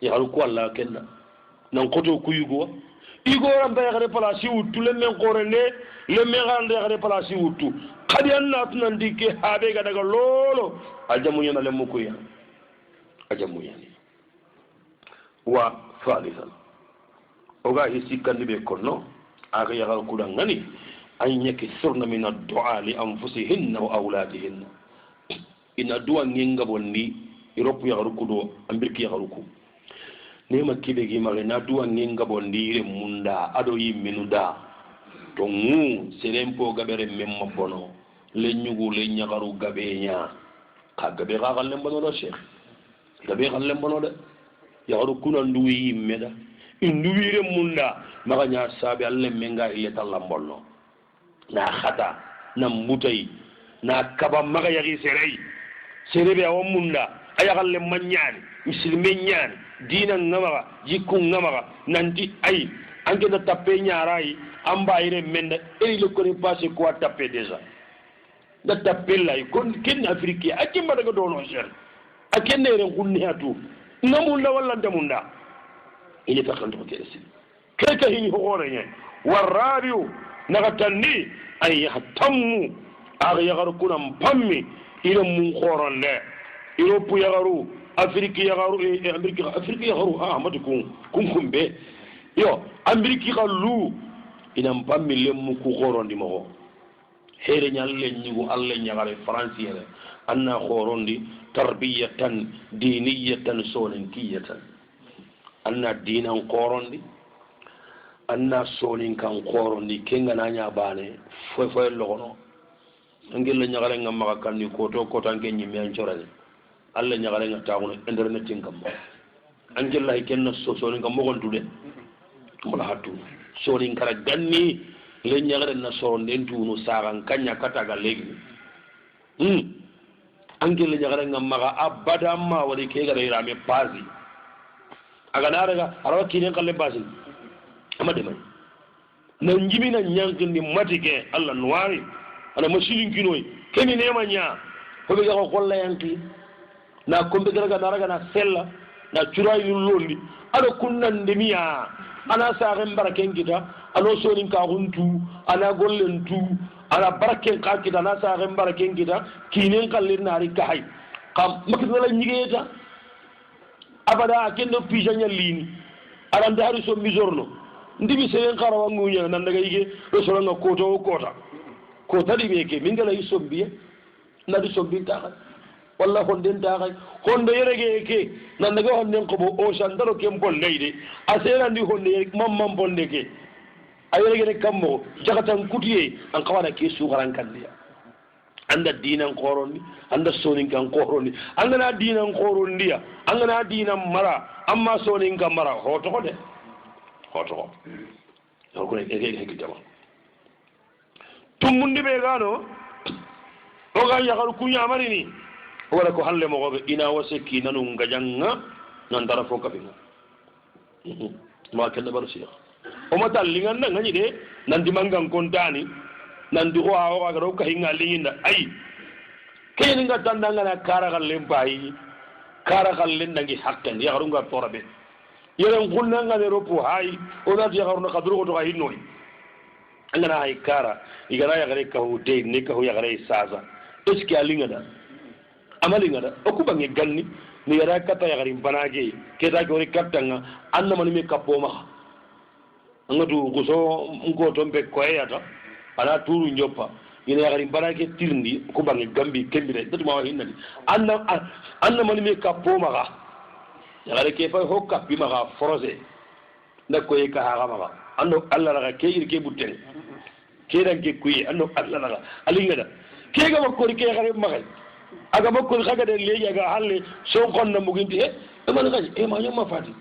ya haru ko Allah kenna nan koto kuyugo igo ran ba gare place wutu lemmen koronde lemmen gande gare place wutu kadi anna tunan dike habe ga daga lolo aljamu yana lemmu ko ya ajamu yani wa thalithan oga hisi kandi be konno aga ya ko dan ngani an yake surna min ad-du'a li anfusihinna wa awladihinna ina du'a nginga bonni europe ya rukudo ambirki ya ruku nema kibe gi mare na du'a nginga bonni re munda ado yimminuda to ngu serempo gabere memmo bono le nyugu le nyagaru gabe nya ka gabe ga galle bono do sheikh gabe galle bono de ya rukuna nduwi yimmeda induwire munda maga nya sabe alle menga ile tallambolno na khata na mutai na kaba maga yagi serei serebe awon munda aya galle manyani muslime nyani dina ngama jikku ngama nanti ay anke da tappe nyarai amba ire menda eri le kone passé quoi taper déjà da tappe lay kon ken afrique akimba daga dono cher akenne ren kunni atu namunda walla ndamunda ine takanto kelsi keka hini hore nye warabiu nagatandi ay hatammu aga yagaru kuna mpammi ina mun khoronde Europe yagaru Afrique yagaru Afrique yagaru ahmadu kumbe yo Amerique galu ina mpammi lemmu ku khorondi mo here nyalle nyigu alle nyagare français anna khorondi tarbiyatan diniyatan sonenkiyatan anna dinan khorondi anna sonin kan khorondi kenga nanya bane fo logono angel nyagare ngamma kan ni koto tan kenyi mi ancorani alle nyagare ngataguno internet ngam angel lay kenna sonin kam mo gondude mala hatu sonin kara ganni le nyagare na soron den tunu saran kanya kataga legi angel le nyagare ngamma abada ma wari ke gara irame pasi aga naraga arawa kinen kalle pasi amade man na njimina nyankindi matike alla nwari ana mashilin kinoy kemi nema nya ko be ko kolla yanki na kombe garaga naraga na sella na curay londi ada kunnan demiya ana saaren baraken kita ano sonin ka huntu ana gollentu ana baraken ka kita na saaren baraken kita kinen kallin nari kai kam makdala nyigeta abada akendo pijanya lini aranda hari so mizorno ndibi seen karawa ngunya nan daga yige do so nga kota ko tadi beke mingala isombiye na di sombi ta walla honden ta kay honde yerege ke nan daga honden ko bo o sandaro kem bol leyde asera ndi honde mamam bonde ke ayerege ne kammo jagatan kutiye an kawana ke sugaran kandiya anda dinan koroni anda sonin kan koroni anda dinan korondiya anda dinan mara amma sonin kan mara hoto ko ko ege kitama tumundi be gano o ga ya garu kunya marini wala ko halle mo gobe ina waseki nanu ngajanga nan dara fo kabina ma kenda barsiya o mata lingan nan ngani de nan di mangan kontani nan di o awa ga ro ka hinga linginda ay keni nga tandanga na kara gallen bayi kara gallen dangi hakkan ya garu nga torabe yeren kunnanga de ropo hay o na ya garu na kadru ko to hay noy angana hay kara igara ya gare ka hu de ne ka hu ya gare saza eski alinga da amalinga da okubange ganni ni yara kata ya garin banage ke da gori katanga anna mani me kapoma angatu guso ngo tombe koyata ana turu njopa ina ya garin banage tirndi okubange gambi kembire datu ma hinna anna mani me kapoma ga ya gare ke fa hokka bi ma ga forose ndako e ka ha ma ando alla la ke irke butten ke dan ke kuyi ando alla la alinga da ke ga ko ke gare magal aga makko xaga de leegi aga halle so xonna muginti man gaji ma ñama fati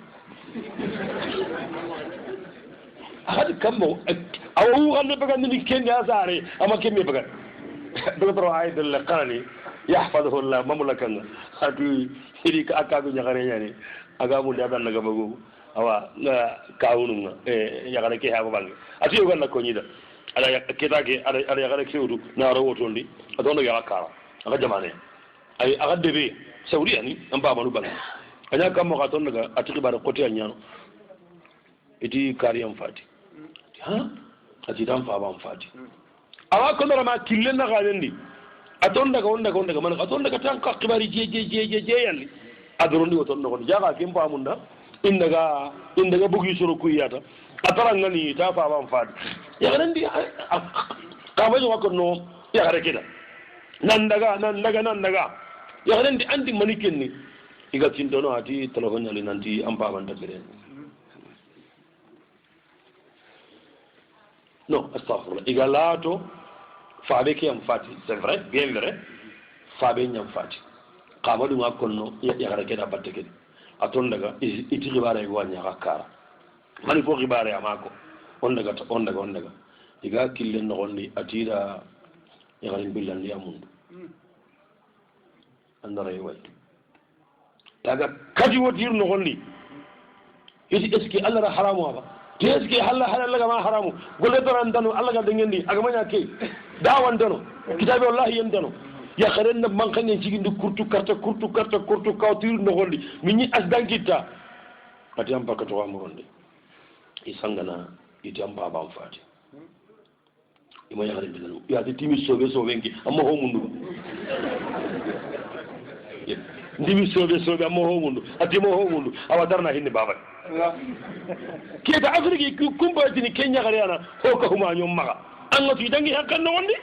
hadi kammo awu xanne baga ni ken ya sare ama kemme baga docteur aidul qani yahfazuhu allah mamlakan hadu hiri ka akago ñagare ñani aga mu da dan naga bago awa kawunu ya gare ke ha bangi ati yo ganna ko ñida ala ketake ala ya gare kewdu na rawoto ndi adon ya kara aga jamane ay aga debe sauri ani amba manu bang anya kam mo gaton daga atiki bara koti anyano iti kariyam fati ha ati dam fa bam fati awa ko ndara ma killen na galendi aton daga on daga man aton daga tan ka kibari je yalli adorondi woton no jaga kim ba munda indaga bugi suru kuyata atara ngani ta fa bam fati ya galendi ka ba jo ko no ya gare kida nan daga ya hanen di andi maniken ni iga tindono ati telefon ali nanti ampa banda bere no astaghfirullah iga lato faabe ke am fati c'est vrai bien vrai faabe nyam fati qamadu ngakonno ya gara keda batte ke aton daga iti gibara yi wanya hakara mani fo gibara ya mako on daga iga killen no gondi atira ya garin billan ya mundu andara yiwai daga kaji wotir no gondi iti eski Allah ra haramu ba te eski Allah halal ga ma haramu golle doran dano Allah ga dengendi aga manya ke dawan dano kitabe wallahi yendano ya kharen na man kan ci gindu kurtu karta kawtir no gondi minni asdankita ati am bakato amuronde isangana iti am baba am fati ima yagare ndeganu yaade timi sobe sobenki amma ho mundu ndimi sobe amma ho mundu atimo ho mundu awa darna hinni baba keta afriki kumbatini kenya gare ana ho ka huma nyom maga anga tu dangi hakkan no wonde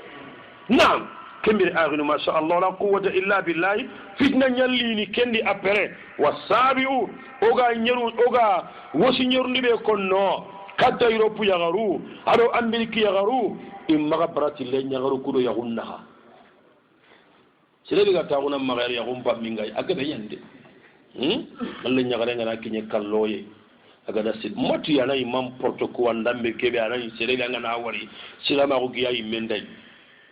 naam kembir aghinu ma sha Allah la quwwata illa billah fitna nyallini kendi apere wasabiu oga nyeru oga wosi nyeru ndibe konno kadda europe yagaru ado ameriki yagaru imma barati le nyagaru kudo yagunnaha selebi ga tauna magari yagumpa mingay agabe yande Allah nyagare ngana kinye kalloye agada sid matu yana imam protocole ndambe kebe ana selebi ngana wari silama ko giya imendai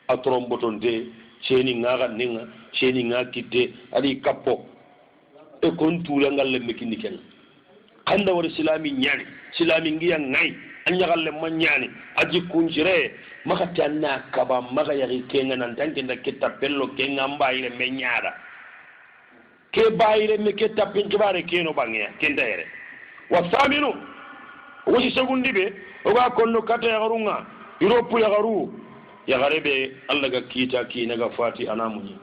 atron botonde cheni ngaga ninga cheni ngakite ali kapo e kontula ngalle mekini ken kanda wari silami nyani silami ngiya ngai anyagalle manyani aji kunjire makatanna kaba maga yari kenga nan tanke nda kita pello kenga mbaire menyada ke baire me kita pinjibare keno bangya kendere wasaminu wosi segundi be oga konno kata yagarunga europe yagaru yagarebe Allah ga kita ki naga fati ana munyi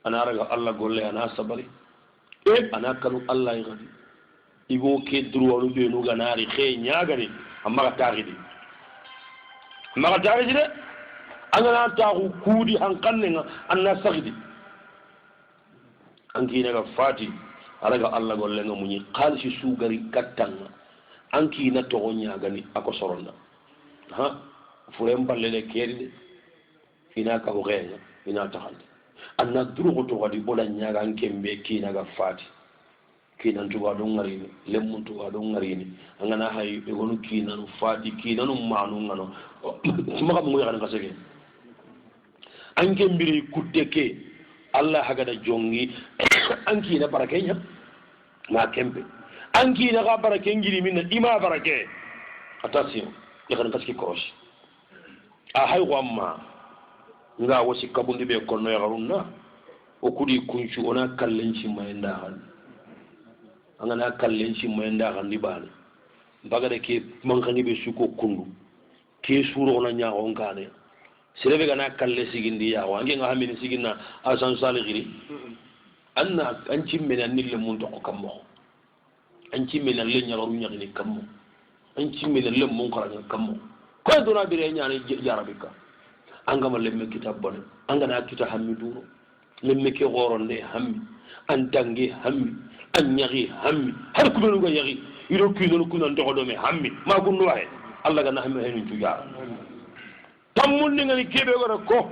ana raga Allah golle ana sabari ana kanu Allah yagadi igo ke druwalu be no ganari xe nyaagani amma taxidi amma taxidi de angana taxu kuudi hankanne anna saxidi anki naga fati araga Allah golle nga munyi xalisi sugari kattanga anki na to nyaagani ako soronda ha furem balle le keri ina ka horenga ina taxande anna drugo to wadi bola nyaaga ankembe ki naga fati kinan tuba don ngarini lemmun tuba don ngarini angana hay be gonu kinan fati kinan manu ngano maka mo yaran kasege anke mbiri kutteke Allah haga da jongi anki na barakenya ma kembe anki na ga barake ngiri minna ima barake attention yaran kaski kosh a hay wamma nga wasi kabundi be konno yagarunna o kudi kunchu ona kallenci mayenda han angana kallen ci mayenda gandi bani bagade ke mankani be suko kundu ke suro na nya on kane serebe gana kalle sigindi ya wange nga hamini siginna asan saligiri anna an cimme na nille mun to kammo an cimme na le nya ru nya ni kammo an cimme na le mun kara kammo ko do na bire nya ni jarabika angama lemme kitab bon angana kita hamiduro lemme ke goronde hammi antangi hammi anyagi hammi har kubenu ga yagi iro kino kuno ndo do me hammi ma gunno wahe Allah ga na hammi hen tuja tammun ni ngani kebe gara ko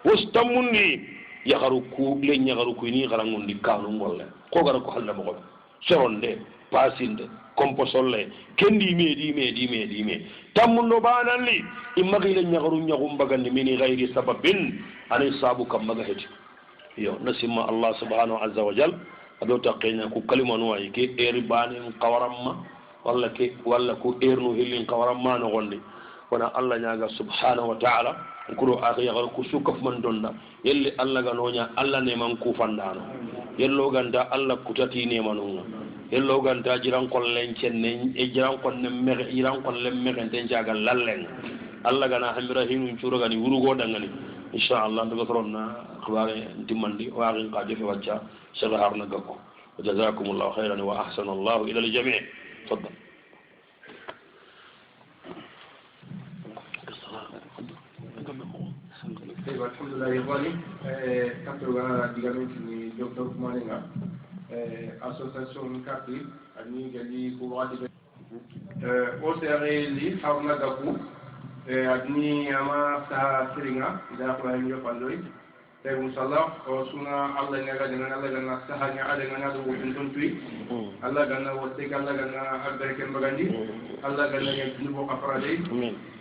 wos tammun ni yagaru ku le nyagaru ku ni garangun di kanu ngolle ko gara ko halla mo soronde pasinde komposolle kendi me tammun no banalli imagi le nyagaru nyagum bagandi mini ghairi sababin ani sabu kam maga heti yo nasima Allah subhanahu azza wa jalla ado taqina ku kalimanu ay ke eri banin qawaramma walla ku ernu hilin qawaramma no gonde wana Allah nyaaga subhanahu wa ta'ala kuro akhi yagar ku sukaf man donna yelle Allah ga nonya Allah ne man ku fandano yello ganda Allah ku tati ne manunga yello ganda jiran kollen cenne e jiran konne mere jiran kollen mere den jaga lallen Allah ga na hamira hinun churo gani wurugo dangani inshallah ndaga toronna xibare dimandi waaqin ka jefe wacca sagarna gakko jazakumullahu khairan wa ahsana Allah ila al-jami' تفضل الحمد لله يغالي كاتبا ديغامي دكتور مانينا association كاتي اني جالي كوادي او سيري لي حاولنا دكو adni ama sa siringa ida ko ay yo palloy te musalla o suna Allah ne ga dana Allah ganna sahanya ala ganna do won tui Allah ganna wotte Allah ganna habbe ken bagandi Allah ganna ngel ni bo afrade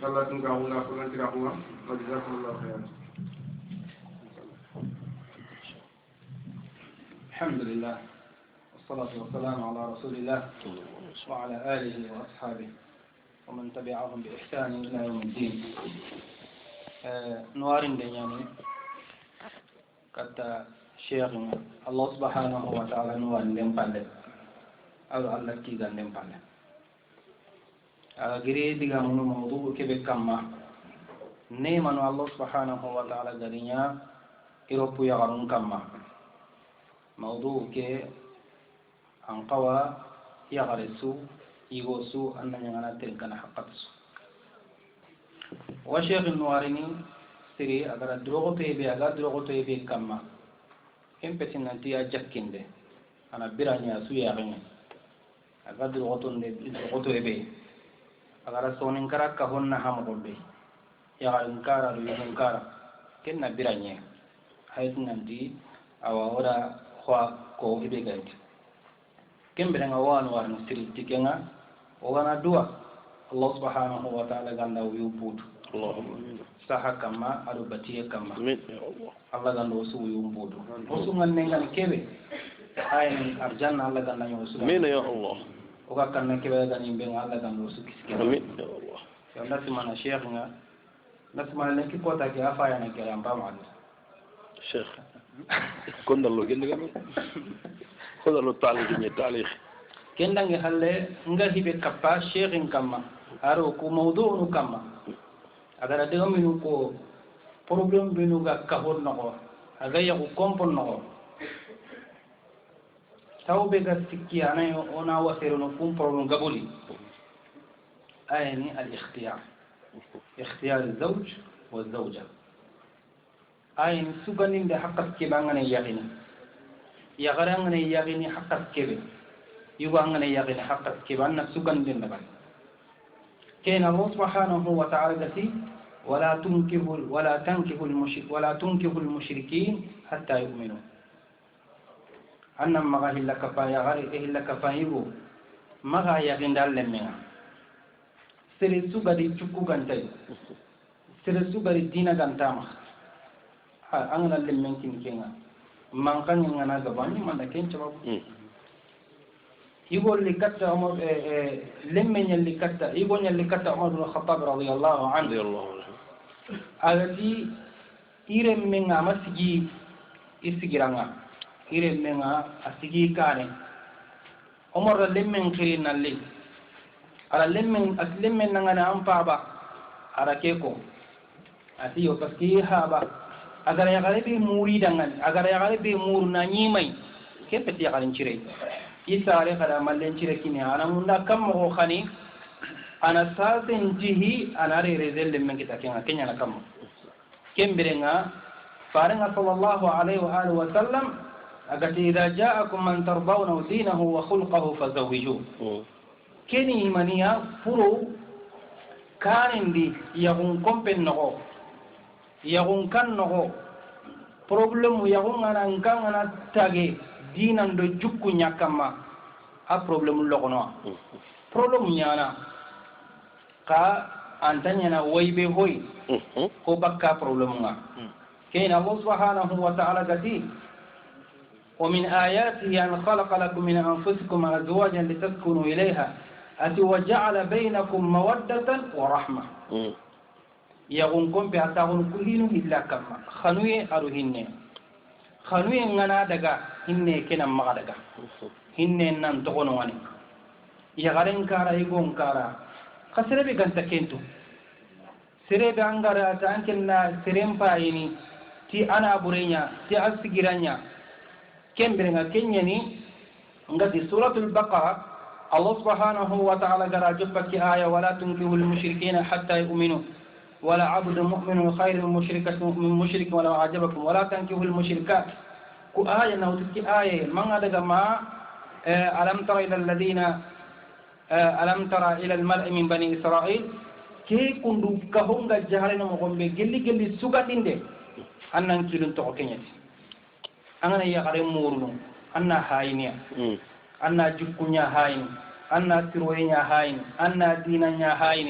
Allah tun ga huna ko nan tira huna wa jazakumullahu khairan alhamdulillah wassalatu wassalamu ala rasulillah wa ala alihi wa ashabihi ومن تبعهم بإحسان إلى يوم الدين نوارين دنياني كتا شيخ الله سبحانه وتعالى نوارين دين بالله أو الله كيغان دين بالله غيري ديغا منو موضوع كبه كما nema no Allah subhanahu wa ta'ala garinya iropu ya garun kamma mawdu ke an qawa ya garisu igosu annanya ngana tenkana haqqatsu wa shaykh al-nuwarini siri agara drogoto ebe aga drogoto ebe kamma kempetin nanti ya jakkinde ana biranya su ya ganya aga drogoto ebe agara sonin kara ka honna hamgolbe ya garin kara do yin kara kenna biranya haytun nanti awa ora khwa ko ebe gaiti kembere nga wanu warni siri tikenga o wana dua Allah subhanahu wa ta'ala ganda wi putu Allahumma saha kama ado batiye kama amin ya Allah ganda osu wi putu osu nganne ngan kebe ay arjanna Allah ganda osu amin ya Allah o ka kanna kebe ganda imbe Allah ganda osu kiske amin ya Allah ya nasi mana sheikh nga nasi mana ki kota ki afaya na ki amba ma sheikh kondallo gende kondallo tali kendange halle nga hibe kappa sheikhin kamma aro ko mawdu'u kamma agara de minu ko problem binu ga kahon nako aga ya ko kompon nako tawbe ga tikki anay ona wasero no kum problem gabuli ayni al ikhtiyar az-zawj wa az-zawja ayni suganin de haqqat ke bangane yaqini ya garangane yaqini haqqat ke يبغى يغني حقك كبان سكان جنبان كين الله سبحانه وتعالى ولا تنكحوا المشركين حتى يؤمنوا أنما مغا هلا كفا يغاري هلا كفا يبو مغا يغن دال لمنا سرسو غادي تشكو غانتاي سرسو غادي دينا غانتاما أنا لمن كينغا man kan ngana gabani man ken chabab يقول لي كتا عمر لمن اللي كتا يقول اللي كتا عمر بن الخطاب رضي الله عنه التي إيرم من مسجي إسجرانا إيرم من أسجي كاني عمر لمن خيرنا اللي على لمن أسلمن نعنا أم بابا على كيكو أتيو تسكيها با أجر يغلبي موري دعنا أجر يغلبي مور نانيمي كيف تيغلين شري isare kada mallen cire kini ana munda kam mo khani ana sasen jihi ana re rezelle men kita kenya na kam kembirenga farenga sallallahu alaihi wa alihi wa sallam agati idha ja'akum man tardawna dinahu wa khulquhu fazawwijuhu keni imaniya furu kanindi yagun kompen no yagun kan no problem yagun ana ngana tage dinan do jukku nyakama a problem lokono problem nyana ka antanya na waybe hoy ko bakka problem nga kayna Allah subhanahu wa ta'ala gati wa min ayatihi an khalaqa lakum min anfusikum azwajan litaskunu ilayha ati wa ja'ala bainakum mawaddatan wa rahma yagun kombe atahun kulinu illa kama khanuye aruhinne khanuye ngana daga hinne kenan maga daga hinne nan to gono wani ya garen kara igon kara kasrebe ganta kento serebe angara ta ankenna serempa yini ti ana burenya ti asigiranya kembrenga kenyani ngati suratul baqara Allah subhanahu wa ta'ala gara joppa ki aya wala tunkihul mushrikeena hatta yu'minu ولا عبد مؤمن خير من مشرك ولا أعجبكم ولا تنكحوا المشركات آية نوتك آية من هذا ما ألم تر إلى الملأ من بني إسرائيل كي كندو كهونغا جهرنا مغمبي جلي سوغاتين دي أنا نكيلون توكينيت أنا يغري مورنو أنا هاينيا أنا جكونيا هاين أنا تروينيا هاين أنا دينانيا هاين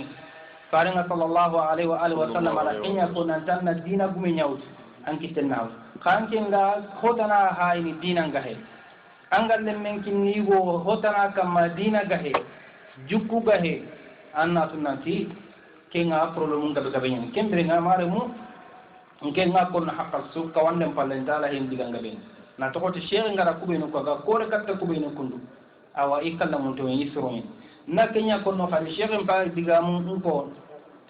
farenga sallallahu alaihi wa alihi wa sallam ala kenya ko nan tan na dina gume nyawt an kitennaw kan kenga hotana hayni dina ngahe angal men kinni go hotana kam dina gahe jukku gahe anna sunnati kenga problem ngabe gabe nyen kembre nga mare mu kenga ko na haqqal su ka wande pallen dala hen diga ngabe na to ko te sheikh ngara kubeno ko ga ko re katta kubeno kundu awa ikalla mun to yisro na kenya ko no khali sheikh mpa diga mun ko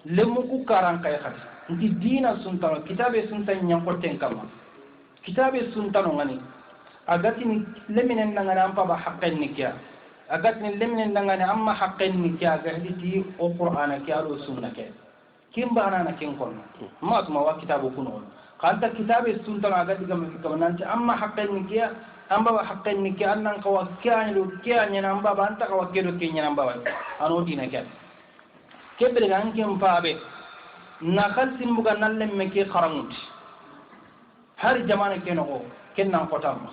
lemu ku karan kay khati nti dina suntano kitabe suntan nyankoten kama kitabe suntano ngani agatini leminen nangana ampa ba haqqen nikya agatini leminen nangana amma haqqen nikya gahditi o qur'ana kya do sunna ke kimba ana kin kon ma tuma wa kitabu kuno kanta kitabe suntano agati kam nanti amma haqqen nikya amba ba haqqen nikya annan kawa kya ni kya nyana amba ba anta kawa kedo kenya amba ba ano dina kya kebere gankem paabe na khalsin buga nallemme ke kharamut har jamana ke no kennan qotam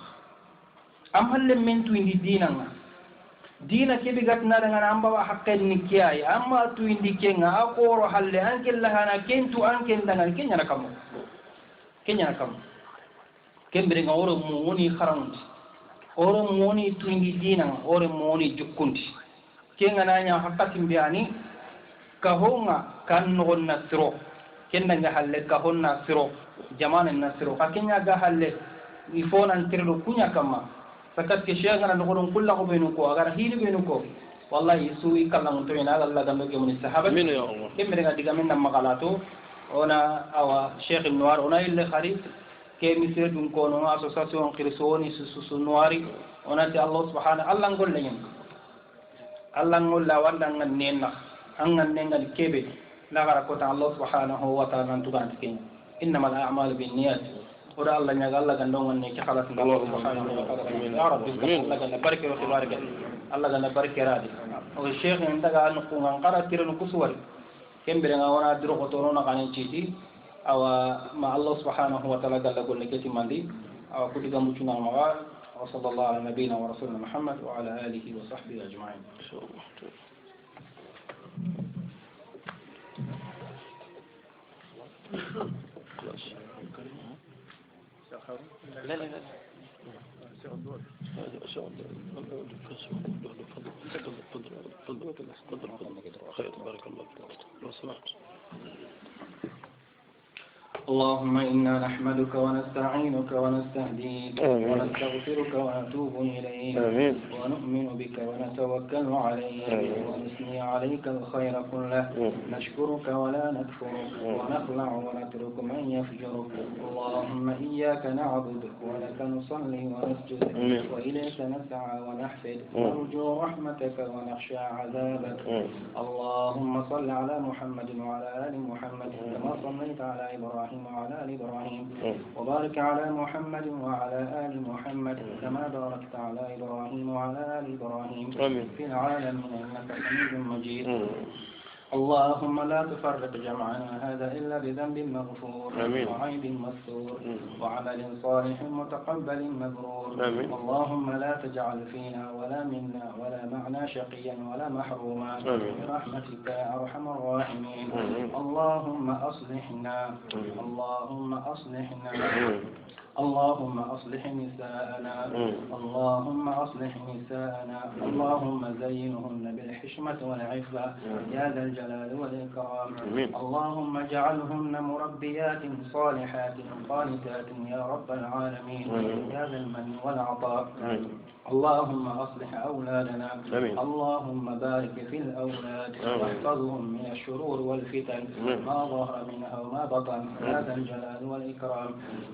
am halle men tu indi dina ke bigat na daga amba wa haqqen nikiyai amma tu indi kenga akoro halle anke lahana kentu anke dangal kenya nakam kembere ngoro mu woni kharamut oro mu woni tu indi dina oro mu woni jukkunti kenga nanya hakkatim biani kahonga kan nogon nasiro kenda nga halle kahon nasiro jamana nasiro kakenya ga halle ifona ntirdo kunya kama sakat ke shega na nogon kullahu benu ko agar hili benu ko wallahi suwi kallam to ina Allah gambe ke mun sahaba min ya Allah kembe nga diga min maqalato ona awa sheikh noir ona ille kharif ke misir dum ko no association khirsoni su noiri ona ti Allah subhanahu Allah ngolle yen Allah ngolla wanda ngan nenna angan nengal kebe lagara ko ta Allah subhanahu wa ta'ala tugan tikin innamal a'malu binniyat ora Allah nyaga Allah gando ngonne ci khalas Allah subhanahu wa ta'ala ya rabbi Allah ganda barke wa barke Allah ganda barke radi o sheikh en daga an ko ngan qara tirenu kusuwar kembere nga wona diro ko tono na kanen citi awa ma Allah subhanahu wa ta'ala galla golle keti mandi awa ko diga mucuna ma wa sallallahu ala nabiyina wa rasulina Muhammad wa ala alihi wa sahbihi ajma'in لا لا لا خير بارك الله فيك لو سمحت اللهم إنا نحمدك ونستعينك ونستهديك ونستغفرك ونتوب إليك ونؤمن بك ونتوكل عليك ونثني عليك الخير كله نشكرك ولا نكفرك ونخلع ونترك من يفجرك اللهم إياك نعبد ولك نصلي ونسجد وإليك نسعى ونحفد نرجو رحمتك ونخشى عذابك اللهم صل على محمد وعلى آل محمد كما صليت على إبراهيم وعلى آل إبراهيم وبارك على محمد وعلى آل محمد كما باركت على إبراهيم وعلى آل إبراهيم في العالمين إنك حميد مجيد اللهم لا تفرق جمعنا هذا إلا بذنب مغفور وعيب مستور وعمل صالح متقبل مبرور اللهم لا تجعل فينا ولا منا ولا معنا شقيا ولا محروما برحمتك يا أرحم الراحمين اللهم أصلحنا اللهم أصلحنا اللهم أصلح نساءنا اللهم أصلح نساءنا اللهم زينهن بالحشمة والعفة يا ذا الجلال والإكرام اللهم اجعلهن مربيات صالحات قانتات يا رب العالمين يا ذا المن والعطاء اللهم أصلح أولادنا اللهم بارك في الأولاد واحفظهم من الشرور والفتن ما ظهر منها وما بطن يا ذا الجلال والإكرام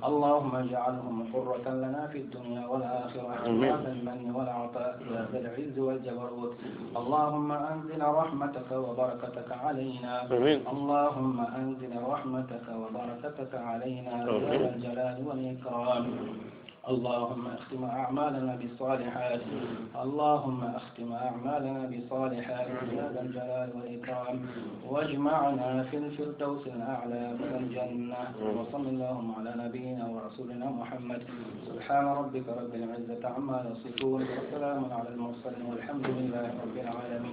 اللهم اجعلهم قرة لنا في الدنيا والآخرة يا ذا المن والعطاء يا ذا العز والجبروت اللهم أنزل رحمتك وبركتك علينا اللهم أنزل رحمتك وبركتك علينا يا ذا الجلال والإكرام اللهم اختم أعمالنا بالصالحات اللهم اختم أعمالنا بالصالحات يا ذا الجلال والإكرام واجمعنا في الفردوس الأعلى من الجنة وصل اللهم على نبينا ورسولنا محمد سبحان ربك رب العزة عما يصفون وسلام على المرسلين والحمد لله رب العالمين.